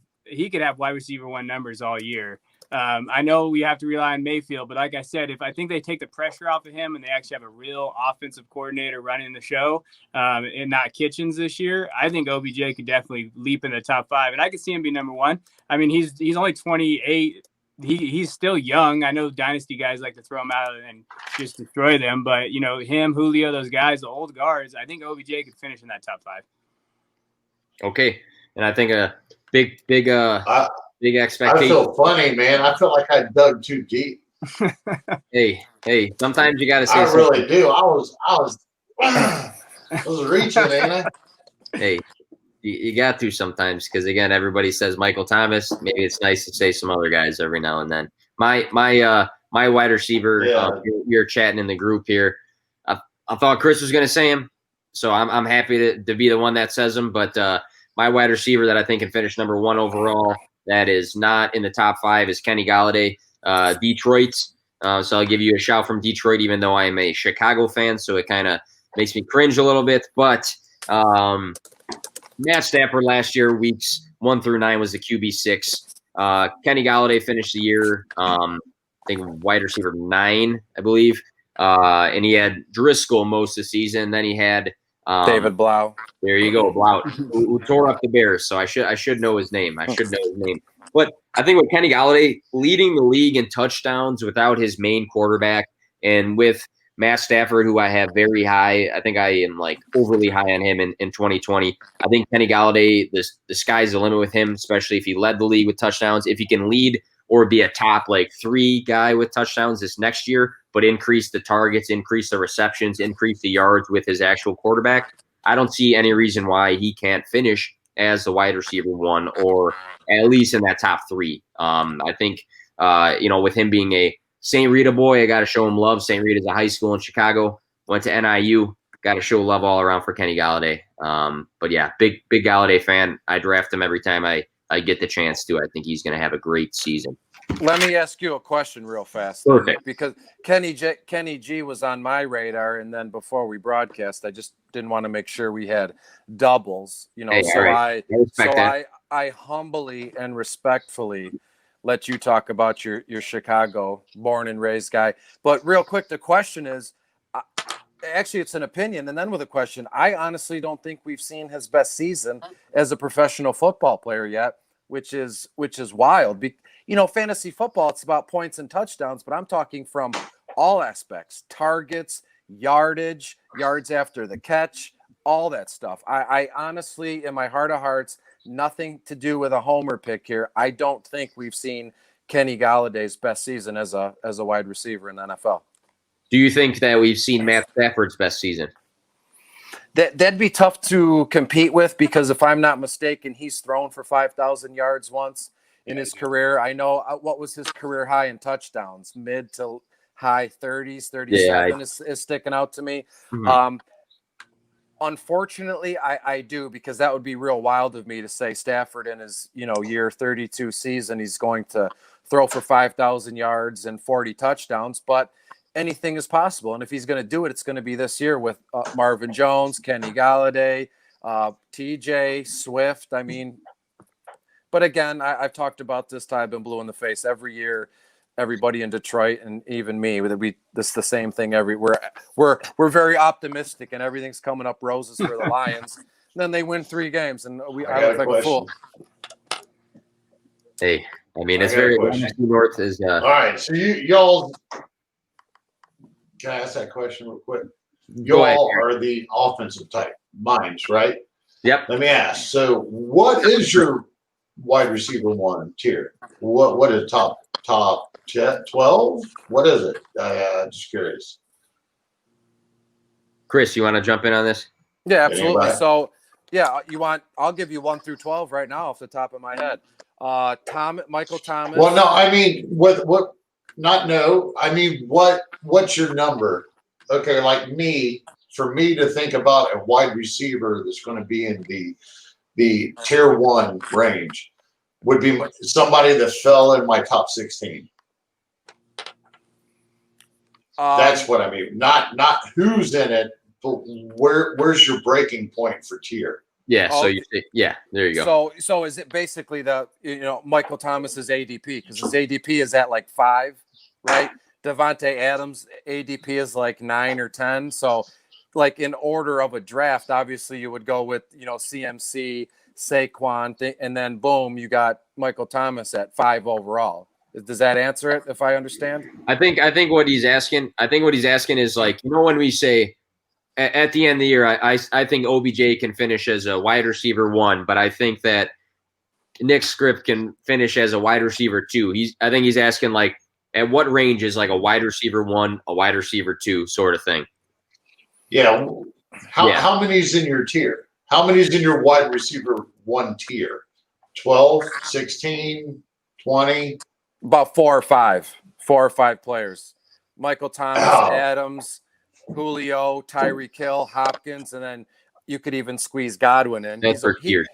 wide receiver one numbers all year. I know we have to rely on Mayfield, but like I said, if I think they take the pressure off of him and they actually have a real offensive coordinator running the show, and not Kitchens this year, I think OBJ could definitely leap in the top 5, and I could see him be number 1. I mean, he's only 28. He's still young. I know dynasty guys like to throw him out and just destroy them, but him, Julio, those guys, the old guards, I think OBJ could finish in that top 5. Okay, and I think a big expectation. I feel funny, man. I feel like I dug too deep. Hey, sometimes you got to say I something. really do. I was reaching, ain't I? Hey, you got to sometimes, because again, everybody says Michael Thomas. Maybe it's nice to say some other guys every now and then. My wide receiver. Yeah. You're chatting in the group here. I thought Chris was going to say him, so I'm happy to be the one that says him. But my wide receiver that I think can finish number 1 overall, that is not in the top 5, is Kenny Golladay, Detroit. So I'll give you a shout from Detroit, even though I am a Chicago fan, so it kind of makes me cringe a little bit. But Matt Stafford last year, weeks 1 through 9, was the QB6. Kenny Golladay finished the year, I think, wide receiver 9, I believe. And he had Driscoll most of the season. Then he had David Blau. There you go, Blau, who tore up the Bears. So I should know his name. But I think with Kenny Golladay leading the league in touchdowns without his main quarterback, and with Matt Stafford, who I have very high, I think I am like overly high on him in 2020. I think Kenny Golladay, the sky's the limit with him, especially if he led the league with touchdowns. If he can lead or be a top 3 guy with touchdowns this next year, but increase the targets, increase the receptions, increase the yards with his actual quarterback, I don't see any reason why he can't finish as the wide receiver 1, or at least in that top 3. I think, with him being a St. Rita boy, I got to show him love. St. Rita's a high school in Chicago. Went to NIU. Got to show love all around for Kenny Golladay. But yeah, big Golladay fan. I draft him every time I get the chance to. I think he's going to have a great season. Let me ask you a question real fast. Perfect. Because Kenny G was on my radar, and then before we broadcast, I just didn't want to make sure we had doubles. Hey, so right. I humbly and respectfully let you talk about your Chicago born and raised guy. But real quick, the question is, actually, it's an opinion, and then with a question, I honestly don't think we've seen his best season as a professional football player yet, which is wild. Fantasy football, it's about points and touchdowns, but I'm talking from all aspects: targets, yardage, yards after the catch, all that stuff. I honestly, in my heart of hearts, nothing to do with a homer pick here, I don't think we've seen Kenny Galladay's best season as a wide receiver in the NFL. Do you think that we've seen Matt Stafford's best season? That'd be tough to compete with, because if I'm not mistaken, he's thrown for 5,000 yards once in his career. I know what was his career high in touchdowns, mid to high 30s, 37 is sticking out to me. Mm-hmm. Unfortunately, I do, because that would be real wild of me to say Stafford in his year 32 season, he's going to throw for 5,000 yards and 40 touchdowns, but anything is possible. And if he's going to do it, it's going to be this year with Marvin Jones, Kenny Golladay, TJ Swift. I mean, but again, I've talked about this time, I've been blue in the face every year. Everybody in Detroit, and even me, this is the same thing everywhere. We're very optimistic, and everything's coming up roses for the Lions. And then they win 3 games, and I look like a fool. Hey, I mean, it's very North is. All right, so y'all. Can I ask that question real quick? Y'all are the offensive type minds, right? Yep. Let me ask. So, what is your wide receiver 1 tier? What is top 12? What is it? Just curious. Chris, you want to jump in on this? Yeah, absolutely. Anybody? So, yeah, I'll give you 1 through 12 right now off the top of my head. Michael Thomas. Well, no, I mean, what? Not no. I mean, what's your number? Okay, like me, for me to think about a wide receiver that's going to be in the tier 1 range would be somebody that fell in my top 16. That's what I mean. Not who's in it, but where's your breaking point for tier? Yeah. Oh, So there you go. So is it basically Michael Thomas's ADP, because his ADP is at like 5, right? Devontae Adams ADP is like 9 or 10. So like in order of a draft, obviously you would go with CMC, Saquon, and then boom, you got Michael Thomas at 5 overall. Does that answer it? If I understand, I think what he's asking. I think what he's asking is like, when we say at the end of the year, I think OBJ can finish as a wide receiver 1, but I think that Nick Script can finish as a wide receiver 2. I think he's asking like, at what range is like a wide receiver 1, a wide receiver 2 sort of thing. Yeah. How many's in your tier? How many's in your wide receiver 1 tier? 12, 16, 20? about 4 or 5 players. Michael Thomas, Adams, Julio, Tyreek Hill, Hopkins, and then you could even squeeze Godwin in.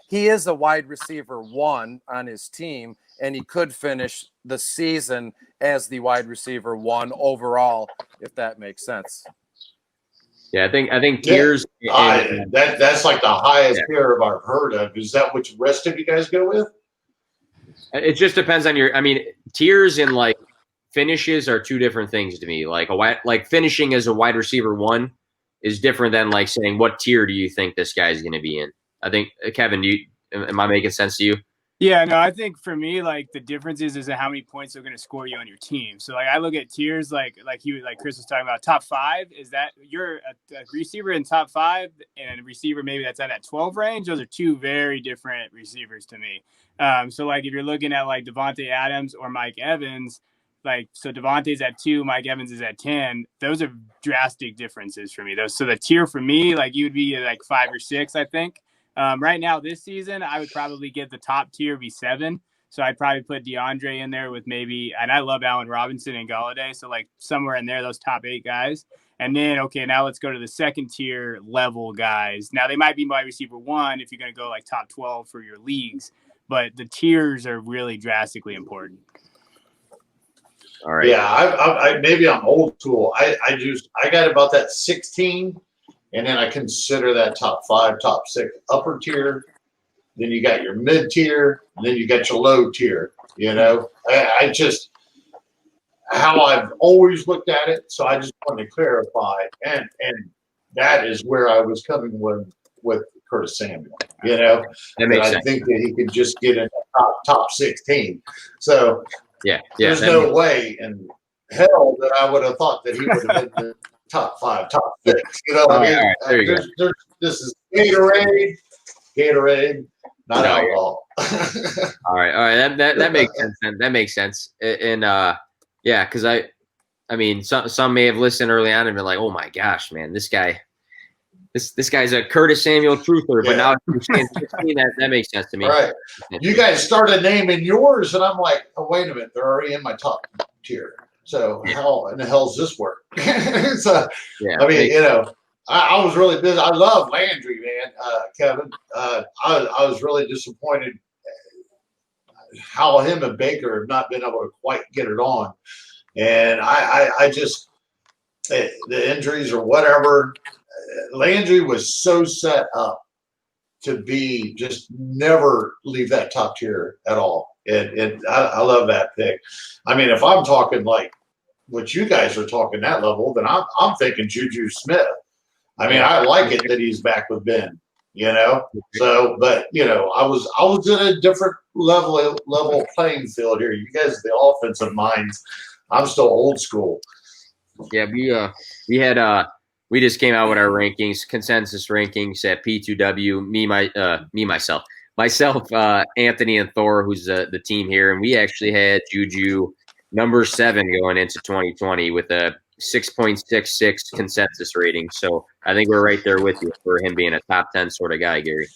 He is a wide receiver 1 on his team, and he could finish the season as the wide receiver 1 overall, if that makes sense. Yeah, I think tiers. That's like the highest tier I've heard of. Is that what the rest of you guys go with? It just depends on tiers and like finishes are 2 different things to me. Like finishing as a wide receiver 1 is different than like saying what tier do you think this guy's going to be in. I think Kevin, am I making sense to you? Yeah, no, I think for me, like the difference is how many points they're going to score you on your team. So like I look at tiers like Chris was talking about, top 5 is that you're a receiver in top 5 and a receiver maybe that's at that 12 range. Those are 2 very different receivers to me. So like if you're looking at like Devontae Adams or Mike Evans, like so Devontae's at 2, Mike Evans is at 10. Those are drastic differences for me. So the tier for me, like you would be like 5 or 6, I think. Right now, this season, I would probably get the top tier be 7. So I'd probably put DeAndre in there with maybe, and I love Allen Robinson and Galladay. So like somewhere in there, those top 8 guys. And then, okay, now let's go to the second tier level guys. Now they might be wide receiver 1 if you're going to go like top 12 for your leagues, but the tiers are really drastically important. All right. Yeah, I maybe I'm old school. I got about that 16. And then I consider that top 5, top 6 upper tier. Then you got your mid tier, and then you got your low tier. I just how I've always looked at it. So I just wanted to clarify, and that is where I was coming with Curtis Samuel. That makes sense. I think that he could just get in the top 16. So there's no way in hell that I would have thought that he would have been the top 5, top 6. This is Gatorade, not alcohol. All right. That makes sense. That makes sense. And because I mean, some may have listened early on and been like, "Oh my gosh, man, this guy's a Curtis Samuel truther." But now you're saying 16, that makes sense to me. Right. You guys started naming yours, and I'm like, "Oh, wait a minute, they're already in my top tier." So how in the hell's this work? I mean, I was really busy. I love Landry, man, Kevin. I was really disappointed how him and Baker have not been able to quite get it on. And I just the injuries or whatever. Landry was so set up to be just never leave that top tier at all. And I love that pick. I mean, if I'm talking like what you guys are talking that level, then I'm thinking Juju Smith. I mean, I like it that he's back with Ben, So, but I was in a different level playing field here. You guys, the offensive minds. I'm still old school. Yeah, we just came out with our rankings, consensus rankings at P2W. Myself, Anthony, and Thor, who's the team here, and we actually had Juju number 7 going into 2020 with a 6.66 consensus rating. So I think we're right there with you for him being a top 10 sort of guy, Gary.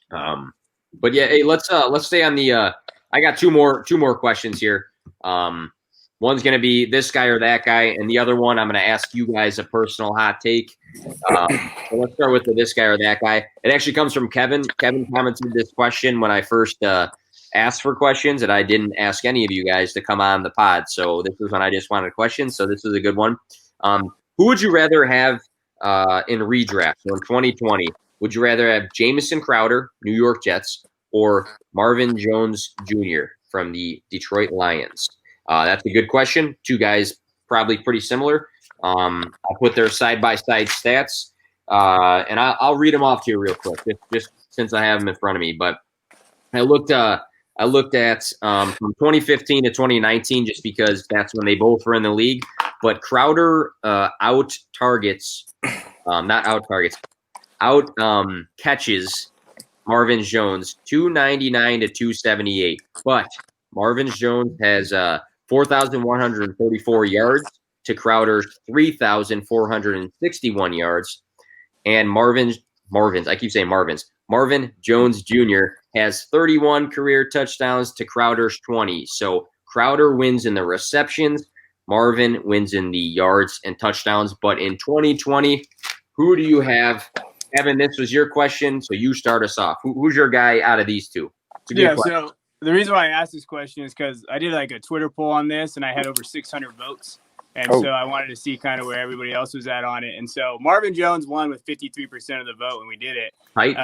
But yeah, hey, let's stay on the. I got two more questions here. One's going to be this guy or that guy, and the other one I'm going to ask you guys a personal hot take. So let's start with this guy or that guy. It actually comes from Kevin. Kevin commented this question when I first asked for questions, and I didn't ask any of you guys to come on the pod. So this was when I just wanted questions. So this is a good one. Who would you rather have in redraft? So in 2020, Would you rather have Jamison Crowder, New York Jets, or Marvin Jones Jr. from the Detroit Lions? That's a good question. Two guys probably pretty similar. I'll put their side-by-side stats, and I'll read them off to you real quick, just since I have them in front of me. But I looked at from 2015 to 2019 just because that's when they both were in the league. But Crowder out catches Marvin Jones 299 to 278. But Marvin Jones has 4,134 yards to Crowder's 3,461 yards. And Marvin Jones Jr. has 31 career touchdowns to Crowder's 20. So Crowder wins in the receptions. Marvin wins in the yards and touchdowns. But in 2020, who do you have? Evan, this was your question, so you start us off. Who's your guy out of these two? It's a good question. So the reason why I asked this question is because I did like a Twitter poll on this, and I had over 600 votes. And so I wanted to see kind of where everybody else was at on it. And so Marvin Jones won with 53% of the vote when we did it. Right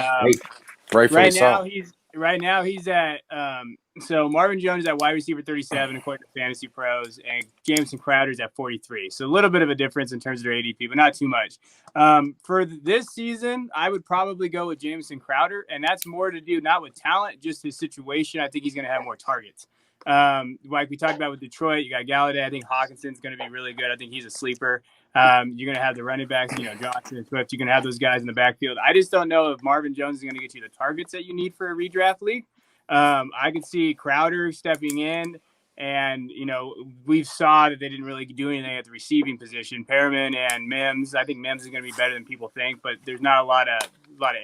now he's at so Marvin Jones is at wide receiver 37 according to Fantasy Pros, and Jamison Crowder's at 43. So a little bit of a difference in terms of their ADP, but not too much. For this season, I would probably go with Jamison Crowder, and that's more to do not with talent, just his situation. I think he's going to have more targets. Like we talked about with Detroit, you got Galladay. I think Hawkinson's going to be really good. I think he's a sleeper. You're going to have the running backs, Johnson and Swift. You're going to have those guys in the backfield. I just don't know if Marvin Jones is going to get you the targets that you need for a redraft league. I could see Crowder stepping in, and we saw that they didn't really do anything at the receiving position. Perriman and Mims. I think Mims is going to be better than people think, but there's not a lot of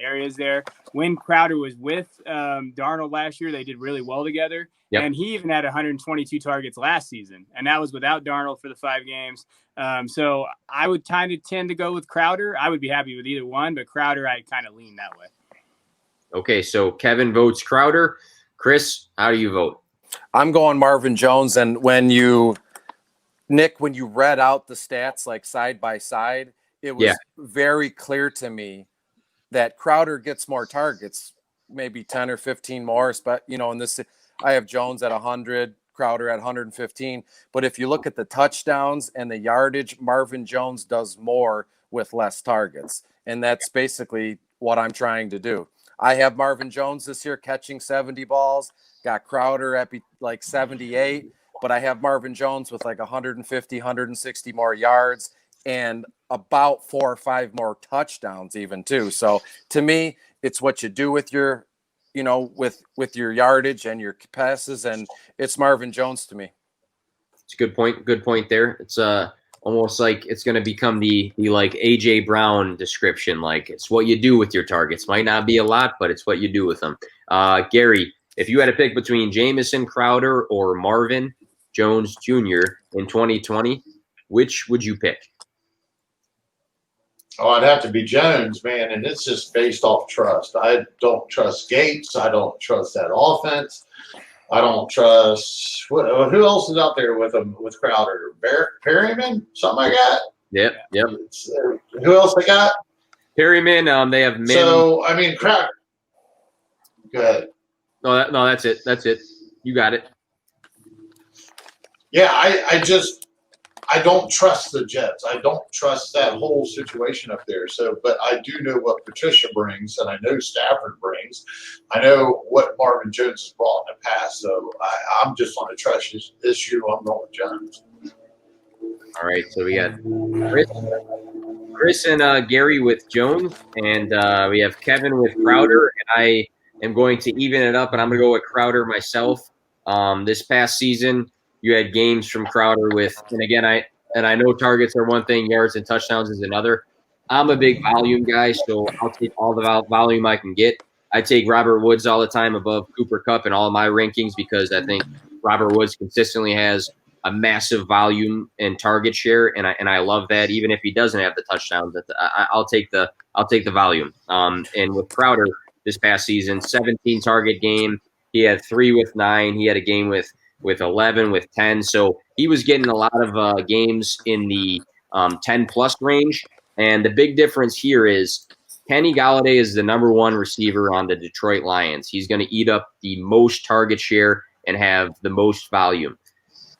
areas there. When Crowder was with Darnold last year, they did really well together. Yep. And he even had 122 targets last season, and that was without Darnold for the 5 games. So I would tend to go with Crowder. I would be happy with either one, but Crowder, I kind of lean that way. Okay, so Kevin votes Crowder. Chris, how do you vote? I'm going Marvin Jones. And when you read out the stats like side by side, it was very clear to me that Crowder gets more targets, maybe 10 or 15 more. But in this, I have Jones at 100, Crowder at 115. But if you look at the touchdowns and the yardage, Marvin Jones does more with less targets. And that's basically what I'm trying to do. I have Marvin Jones this year catching 70 balls, got Crowder at like 78, but I have Marvin Jones with like 150, 160 more yards and about 4 or 5 more touchdowns even too. So to me, it's what you do with your, with your yardage and your passes, and it's Marvin Jones to me. It's a good point. Good point there. It's almost like it's going to become the like AJ Brown description. Like it's what you do with your targets. Might not be a lot, but it's what you do with them. Gary, if you had to pick between Jamison Crowder or Marvin Jones Jr. in 2020, which would you pick? Oh, I'd have to be Jones, man, and it's just based off trust. I don't trust Gates. I don't trust that offense. I don't trust who else is out there with him with Crowder? Perryman, something like that. Yep. Who else they got? Perryman. They have Mims. So I mean, Crowder. Go ahead. No, that's it. That's it. You got it. Yeah, I don't trust the Jets. I don't trust that whole situation up there. So, but I do know what Patricia brings, and I know Stafford brings. I know what Marvin Jones has brought in the past. So I'm just on a trust issue. I'm going with Jones. All right. So we got Chris and Gary with Jones, and we have Kevin with Crowder, and I am going to even it up, and I'm going to go with Crowder myself. This past season, you had games from Crowder with, and again, I know targets are one thing, yards and touchdowns is another. I'm a big volume guy, so I'll take all the volume I can get. I take Robert Woods all the time above Cooper Kupp in all my rankings because I think Robert Woods consistently has a massive volume and target share, and I love that. Even if he doesn't have the touchdowns, I'll take the volume. And with Crowder this past season, 17 target game, he had 3 with 9. He had a game with 11, with 10. So he was getting a lot of games in the 10-plus range. And the big difference here is Kenny Galladay is the number one receiver on the Detroit Lions. He's going to eat up the most target share and have the most volume.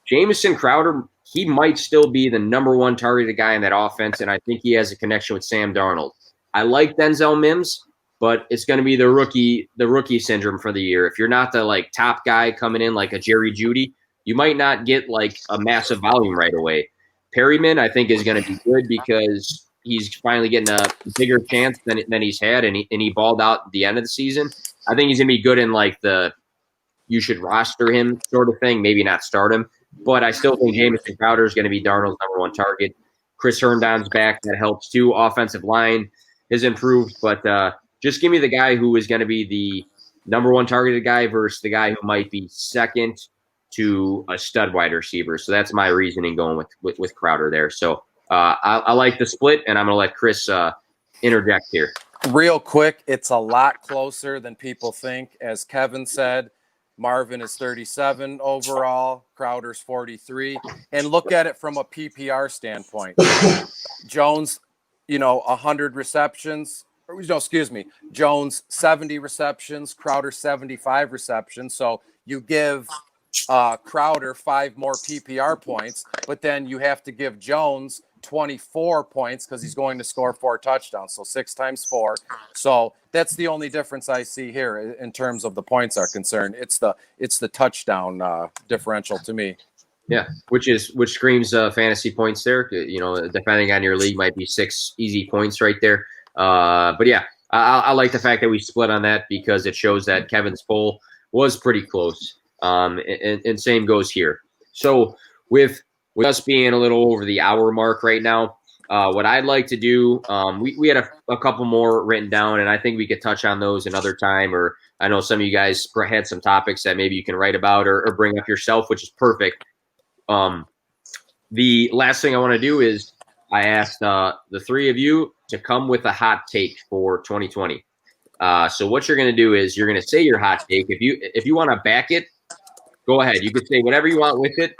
Jamison Crowder, he might still be the number one targeted guy in that offense, and I think he has a connection with Sam Darnold. I like Denzel Mims, but it's going to be the rookie syndrome for the year. If you're not the like top guy coming in like a Jerry Jeudy, you might not get like a massive volume right away. Perryman, I think, is going to be good because he's finally getting a bigger chance than he's had, and he balled out at the end of the season. I think he's going to be good in like the you should roster him sort of thing, maybe not start him. But I still think Jamison Crowder is going to be Darnold's number one target. Chris Herndon's back. That helps too. Offensive line has improved. But just give me the guy who is going to be the number one targeted guy versus the guy who might be second to a stud wide receiver. So that's my reasoning going with Crowder there. So I like the split, and I'm going to let Chris interject here. Real quick, it's a lot closer than people think. As Kevin said, Marvin is 37 overall, Crowder's 43. And look at it from a PPR standpoint. Jones, 100 receptions. Jones, 70 receptions, Crowder, 75 receptions. So you give Crowder 5 more PPR points, but then you have to give Jones 24 points because he's going to score 4 touchdowns. So 6 times 4. So that's the only difference I see here in terms of the points are concerned. It's the touchdown differential to me. Yeah, which screams fantasy points there. Depending on your league, might be 6 easy points right there. But yeah, I like the fact that we split on that because it shows that Kevin's poll was pretty close. And same goes here. So with us being a little over the hour mark right now, what I'd like to do, we had a couple more written down, and I think we could touch on those another time. Or I know some of you guys had some topics that maybe you can write about or bring up yourself, which is perfect. The last thing I want to do is I asked the 3 of you to come with a hot take for 2020. So what you're going to do is you're going to say your hot take. If you want to back it, go ahead. You can say whatever you want with it.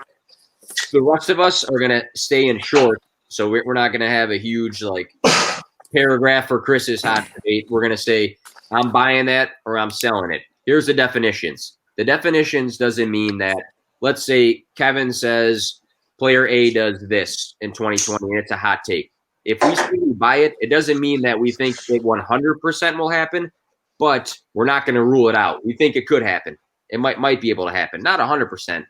The rest of us are going to stay in short, so we're not going to have a huge paragraph for Chris's hot debate. We're going to say, I'm buying that or I'm selling it. Here's the definitions. The definitions doesn't mean that, let's say Kevin says player A does this in 2020, and it's a hot take. If we say we buy it, it doesn't mean that we think it 100% will happen, but we're not going to rule it out. We think it could happen. It might be able to happen. Not 100%.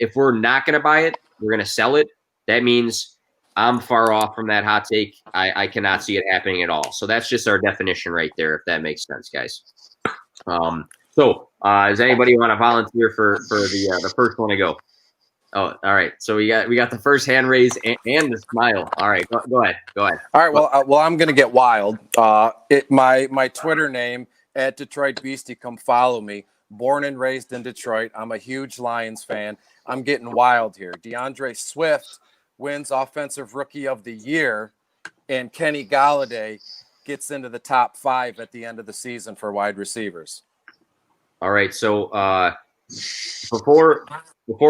If we're not going to buy it, we're going to sell it. That means I'm far off from that hot take. I cannot see it happening at all. So that's just our definition right there, if that makes sense, guys. Does anybody want to volunteer for the first one to go? Oh, all right. So we got the first hand raise and the smile. All right, go ahead. All right. Well, I'm going to get wild. My Twitter name at Detroit Beastie. Come follow me. Born and raised in Detroit. I'm a huge Lions fan. I'm getting wild here. DeAndre Swift wins Offensive Rookie of the Year, and Kenny Galladay gets into the top 5 at the end of the season for wide receivers. All right. So before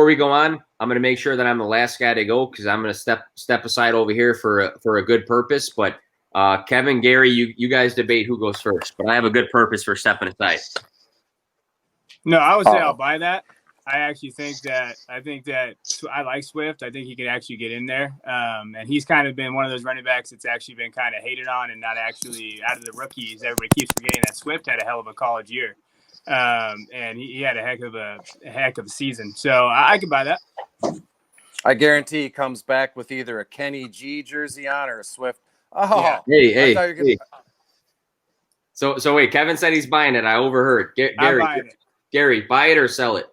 we go on, I'm going to make sure that I'm the last guy to go because I'm going to step aside over here for a good purpose. But Kevin, Gary, you guys debate who goes first. But I have a good purpose for stepping aside. No, I would say I'll buy that. I actually think that I like Swift. I think he could actually get in there. And he's kind of been one of those running backs that's actually been kind of hated on and not actually out of the rookies. Everybody keeps forgetting that Swift had a hell of a college year. And he had a heck of a season. So I could buy that. I guarantee he comes back with either a Kenny G jersey on or a Swift. Oh, yeah. Hey. So wait, Kevin said he's buying it. I overheard. I'm buying it. Gary, buy it or sell it?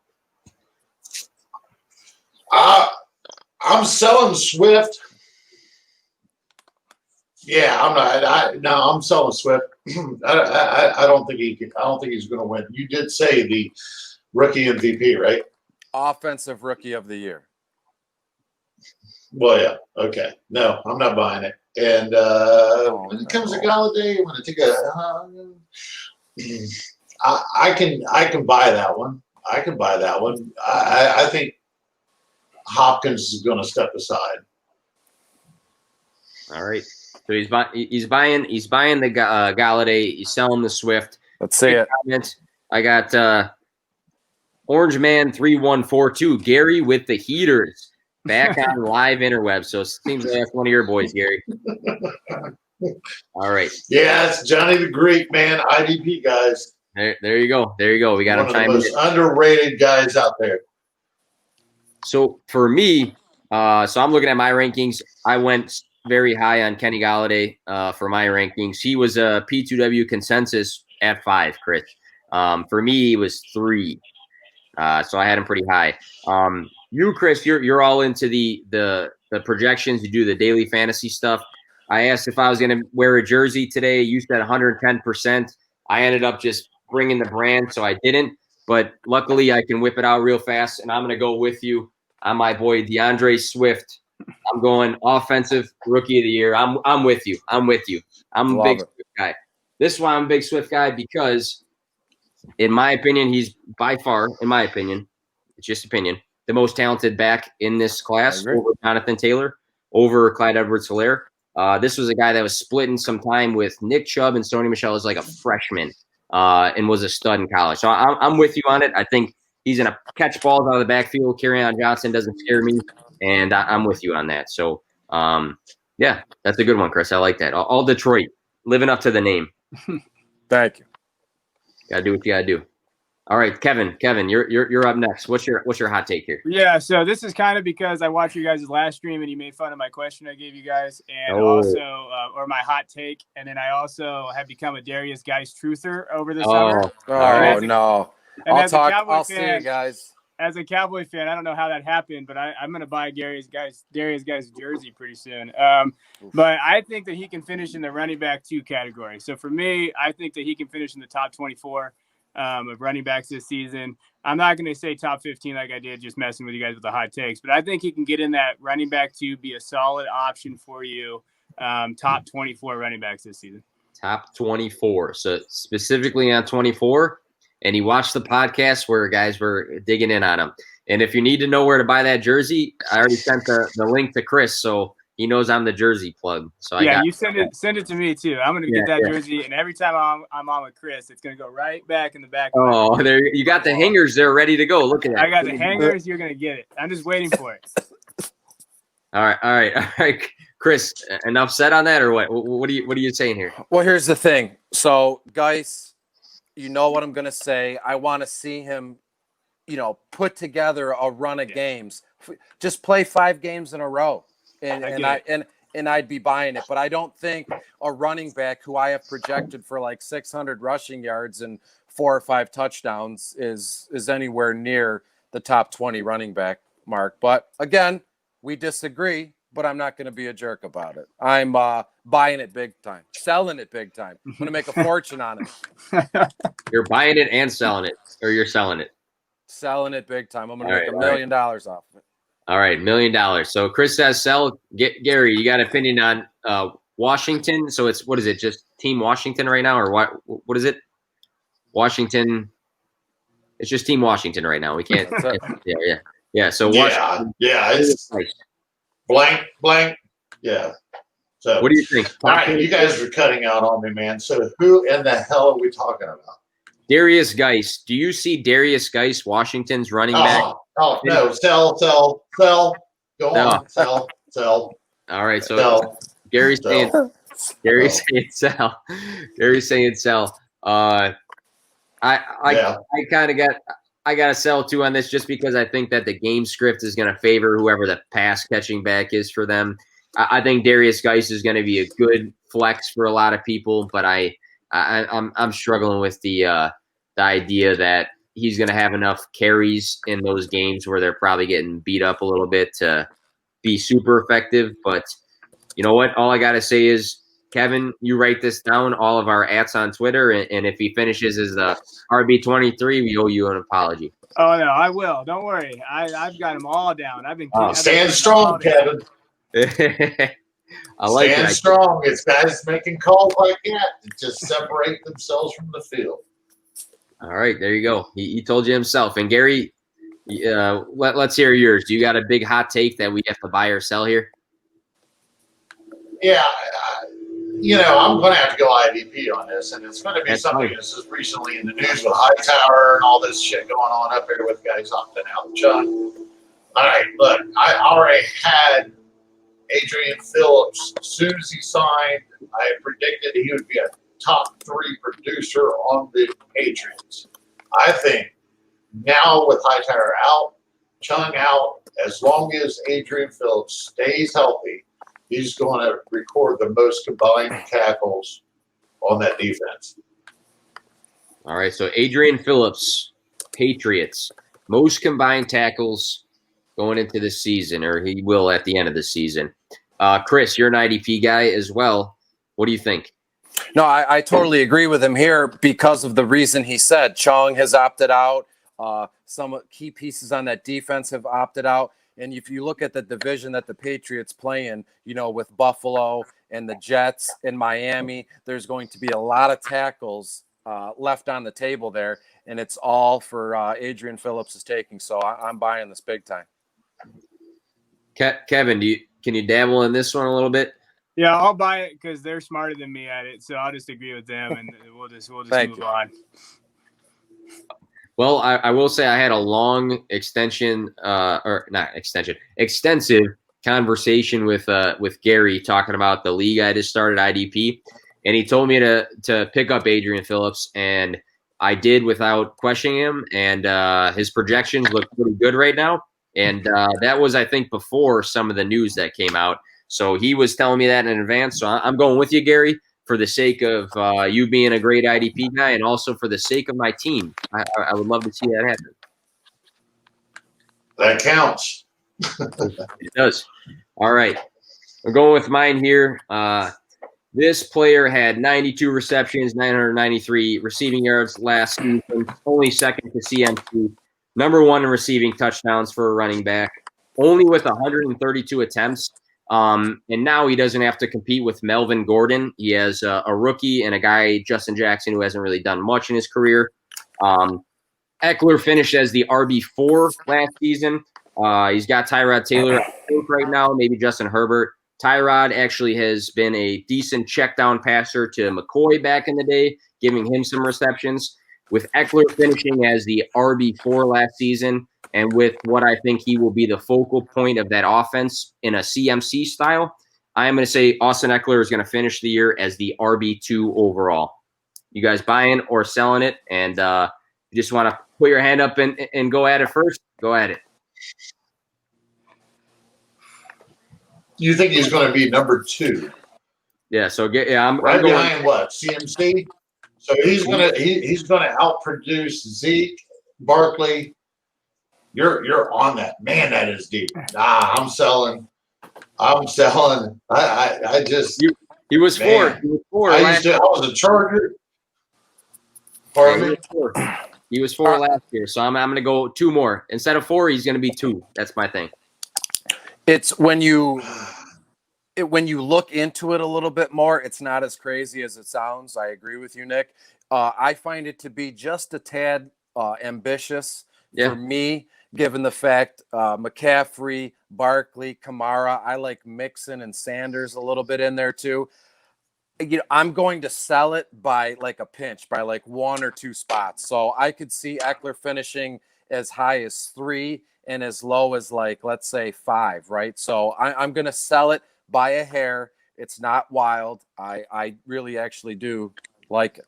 I'm selling Swift. Yeah, I'm not. I'm selling Swift. I don't think he can. I don't think he's going to win. You did say the rookie MVP, right? Offensive Rookie of the Year. Well, yeah. Okay. No, I'm not buying it. And when it comes to Galladay, I'm going to take I can buy that one. I think Hopkins is going to step aside. All right. So he's buying the Galladay. He's selling the Swift. Let's see it. Comments. I got Orange Man 3142 Gary with the heaters back on live interweb. So it seems like that's one of your boys, Gary. All right. Yeah, it's Johnny the Greek, man. IDP guys. There you go. There you go. We got one him of the chiming most in. underrated guys out there. So for me, so I'm looking at my rankings. I went very high on Kenny Galladay for my rankings. He was a P2W consensus at 5, Chris. For me, he was 3. So I had him pretty high. You, Chris, you're all into the projections. You do the daily fantasy stuff. I asked if I was going to wear a jersey today. You said 110%. I ended up just bringing the brand, so I didn't. But luckily, I can whip it out real fast, and I'm going to go with you on my boy DeAndre Swift. I'm going offensive rookie of the year. I'm with you. I'm with you. I'm a big Swift guy. This is why I'm a big Swift guy, because in my opinion, he's by far, in my opinion, it's just opinion, the most talented back in this class over Jonathan Taylor, over Clyde Edwards-Helaire. This was a guy that was splitting some time with Nick Chubb and Sony Michel as like a freshman and was a stud in college. So I'm with you on it. I think he's going to catch balls out of the backfield. Kerryon Johnson doesn't scare me, and I'm with you on that. So, yeah, that's a good one, Chris. I like that. All Detroit, living up to the name. Thank you. Gotta do what you gotta do. All right, Kevin, you're up next. What's your hot take here? Yeah, so this is kind of because I watched you guys' last stream and you made fun of my question I gave you guys, and also or my hot take, and then I also have become a Darius Geis truther over the summer. Oh no! I'll see you guys. As a Cowboy fan, I don't know how that happened, but I'm going to buy Darius Geis' jersey pretty soon. But I think that he can finish in the running back 2 category. So for me, I think that he can finish in the top 24 of running backs this season. I'm not going to say top 15 like I did, just messing with you guys with the hot takes, but I think he can get in that running back 2, be a solid option for you. Top 24 running backs this season. Top 24. So specifically on 24. And he watched the podcast where guys were digging in on him. And if you need to know where to buy that jersey, I already sent the link to Chris, so he knows I'm the jersey plug. So you send it to me too. I'm gonna get that jersey, and every time I'm on with Chris, it's gonna go right back in the back. Oh, there you got the hangers there ready to go. Look at that. I got the hangers. You're gonna get it. I'm just waiting for it. All right, Chris. Enough said on that, or what? What are you saying here? Well, here's the thing. So, guys. You know what I'm going to say. I want to see him, put together a run of games. Just play 5 games in a row, and I'd be buying it. But I don't think a running back who I have projected for like 600 rushing yards and 4 or 5 touchdowns is anywhere near the top 20 running back mark. But again, we disagree. But I'm not going to be a jerk about it. I'm buying it big time, selling it big time. I'm going to make a fortune on it. You're buying it and selling it, or you're selling it? Selling it big time. I'm going to make $1 million off of it. All right, $1 million. So Chris says sell. Gary, you got an opinion on Washington? So it's, what is it, just Team Washington right now, or what is it? Washington. It's just Team Washington right now. We can't. Yeah. So Washington. Yeah, it's blank. Yeah. So what do you think? All right, you guys are cutting out on me, man. So who in the hell are we talking about? Darius Geis. Do you see Darius Geis, Washington's running back? Oh no! Sell. Go on, sell. All right, so Gary's saying sell. Gary's saying sell. I kind of I got to sell too on this, just because I think that the game script is going to favor whoever the pass catching back is for them. I think Darius Geis is going to be a good flex for a lot of people, but I'm struggling with the idea that he's going to have enough carries in those games where they're probably getting beat up a little bit to be super effective. But you know what? All I got to say is, Kevin, you write this down, all of our ats on Twitter, and if he finishes as the RB23, we owe you an apology. Oh, no, I will. Don't worry. I've got them all down. I've been stand strong, Kevin. I like stand that. Strong. It's guys making calls like that to just separate themselves from the field. All right, there you go. He told you himself. And Gary, let's hear yours. Do you got a big hot take that we have to buy or sell here? Yeah, I'm going to have to go IDP on this, and it's going to be something that's just recently in the news with Hightower and all this shit going on up here with guys opting out. Chuck, all right, look, I already had Adrian Phillips. As soon as he signed, I predicted he would be a top 3 producer on the Patriots. I think now with Hightower out, Chung out, as long as Adrian Phillips stays healthy, he's going to record the most combined tackles on that defense. All right, so Adrian Phillips, Patriots, most combined tackles going into this season, or he will at the end of the season. Chris, you're an IDP guy as well. What do you think? No, I totally agree with him here because of the reason he said. Chung has opted out. Some key pieces on that defense have opted out. And if you look at the division that the Patriots play in, with Buffalo and the Jets and Miami, there's going to be a lot of tackles left on the table there. And it's all for Adrian Phillips is taking. So I'm buying this big time. Kevin, can you dabble in this one a little bit? Yeah, I'll buy it because they're smarter than me at it. So I'll just agree with them, and we'll just move on. Well, I will say I had a long extensive conversation with Gary talking about the league I just started, IDP, and he told me to pick up Adrian Phillips, and I did without questioning him, and his projections look pretty good right now, and that was, I think, before some of the news that came out. So he was telling me that in advance. So I'm going with you, Gary, for the sake of you being a great IDP guy, and also for the sake of my team. I would love to see that happen. That counts. It does. All right. I'm going with mine here. This player had 92 receptions, 993 receiving yards last season, only second to CMC, number 1 in receiving touchdowns for a running back, only with 132 attempts. And now he doesn't have to compete with Melvin Gordon. He has a rookie and a guy, Justin Jackson, who hasn't really done much in his career. Eckler finished as the RB4 last season. He's got Tyrod Taylor, I think, right now, maybe Justin Herbert. Tyrod actually has been a decent check down passer to McCoy back in the day, giving him some receptions. With Eckler finishing as the RB4 last season, and with what I think he will be the focal point of that offense in a CMC style, I am going to say Austin Eckler is going to finish the year as the RB2 overall. You guys buying or selling it? And you just want to put your hand up and go at it first? Go at it. You think he's going to be number 2? Yeah. So I'm right going behind what, CMC? So he's gonna outproduce Zeke, Barkley. You're on that, man. That is deep. I'm selling. I just he was 4. He was 4. I was a Charger. Pardon me? He was 4 last year, so I'm going to go 2 more instead of 4. He's going to be 2. That's my thing. It's when you look into it a little bit more, it's not as crazy as it sounds. I agree with you, Nick. I find it to be just a tad ambitious for me, given the fact McCaffrey, Barkley, Kamara. I like Mixon and Sanders a little bit in there too. I'm going to sell it by like a pinch, by like 1 or 2 spots. So I could see Eckler finishing as high as 3 and as low as, like, let's say 5, right? So I'm going to sell it by a hair. It's not wild. I really actually do like it.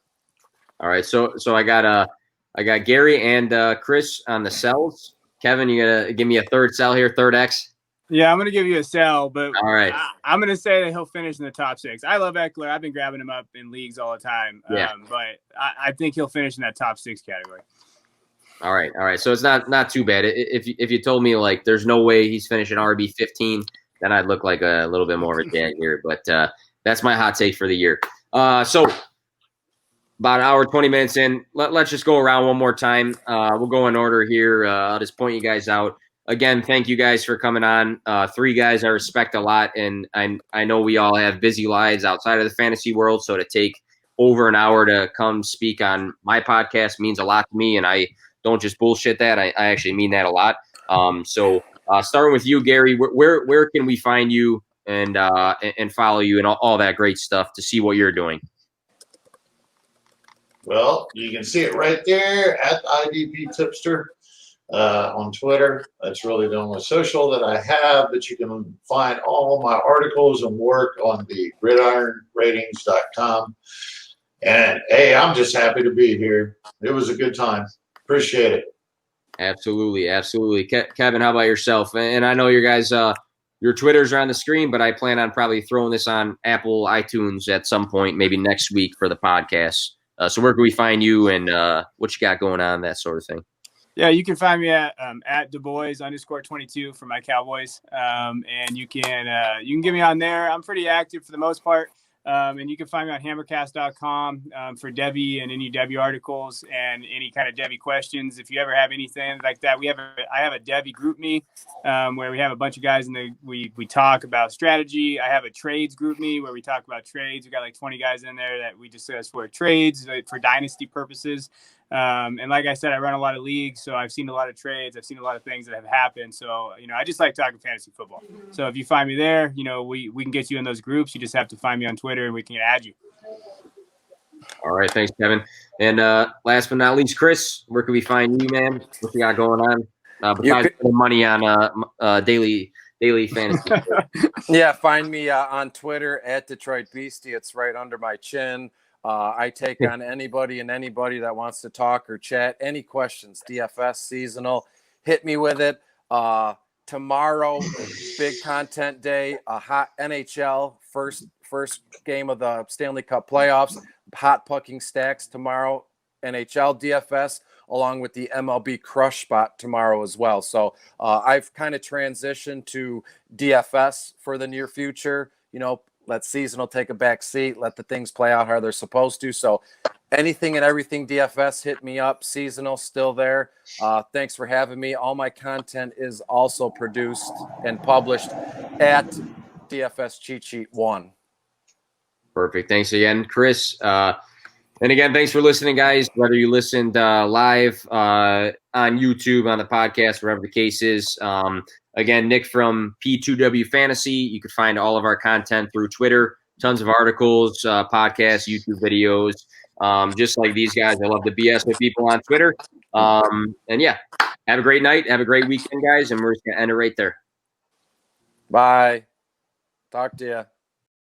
All right, so I got Gary and Chris on the sells. Kevin, you gonna give me a third sell here, third X? Yeah, I'm gonna give you a sell, but all right, I'm gonna say that he'll finish in the top 6. I love Eckler. I've been grabbing him up in leagues all the time. But I think he'll finish in that top 6 category. All right. So it's not too bad. If you told me like there's no way he's finishing RB 15, then I'd look like a little bit more of a jag here. But that's my hot take for the year. So about an hour, 20 minutes in, let's just go around one more time. We'll go in order here. I'll just point you guys out. Again, thank you guys for coming on. 3 guys I respect a lot, and I know we all have busy lives outside of the fantasy world, so to take over an hour to come speak on my podcast means a lot to me, and I don't just bullshit that. I actually mean that a lot. So starting with you, Gary, where can we find you and follow you and all that great stuff to see what you're doing? Well, you can see it right there at the IDP Tipster on Twitter. That's really the only social that I have, but you can find all my articles and work on the gridironratings.com. And hey, I'm just happy to be here. It was a good time. Appreciate it. Absolutely, absolutely. Kevin, how about yourself? And I know your guys, your Twitters are on the screen, but I plan on probably throwing this on Apple iTunes at some point, maybe next week for the podcast. So where can we find you and what you got going on, that sort of thing? Yeah, you can find me at @DuBois_22 for my Cowboys, and you can get me on there. I'm pretty active for the most part, and you can find me on hammercast.com for Debbie and any Debbie articles and any kind of Debbie questions. If you ever have anything like that, I have a Debbie group me where we have a bunch of guys we talk about strategy. I have a trades group me where we talk about trades. We got like 20 guys in there that we discuss for trades for dynasty purposes. And like I said, I run a lot of leagues, so I've seen a lot of trades. I've seen a lot of things that have happened. So, I just like talking fantasy football. So if you find me there, we can get you in those groups. You just have to find me on Twitter and we can add you. All right. Thanks, Kevin. And last but not least, Chris, where can we find you, man? What you got going on? Besides putting money on daily fantasy. Yeah, find me on Twitter at Detroit Beastie. It's right under my chin. I take on anybody that wants to talk or chat. Any questions, DFS, seasonal, hit me with it. Tomorrow, big content day, a hot NHL, first game of the Stanley Cup playoffs, hot pucking stacks tomorrow, NHL, DFS, along with the MLB crush spot tomorrow as well. So I've kind of transitioned to DFS for the near future, let seasonal take a back seat, let the things play out how they're supposed to. So anything and everything DFS, hit me up. Seasonal still there. Thanks for having me. All my content is also produced and published at DFS Cheat Sheet 1. Perfect. Thanks again, Chris. And again, thanks for listening, guys. Whether you listened live on YouTube, on the podcast, wherever the case is. Again, Nick from P2W Fantasy. You can find all of our content through Twitter. Tons of articles, podcasts, YouTube videos. Just like these guys, I love to BS with people on Twitter. And yeah, have a great night. Have a great weekend, guys. And we're just going to end it right there. Bye. Talk to you.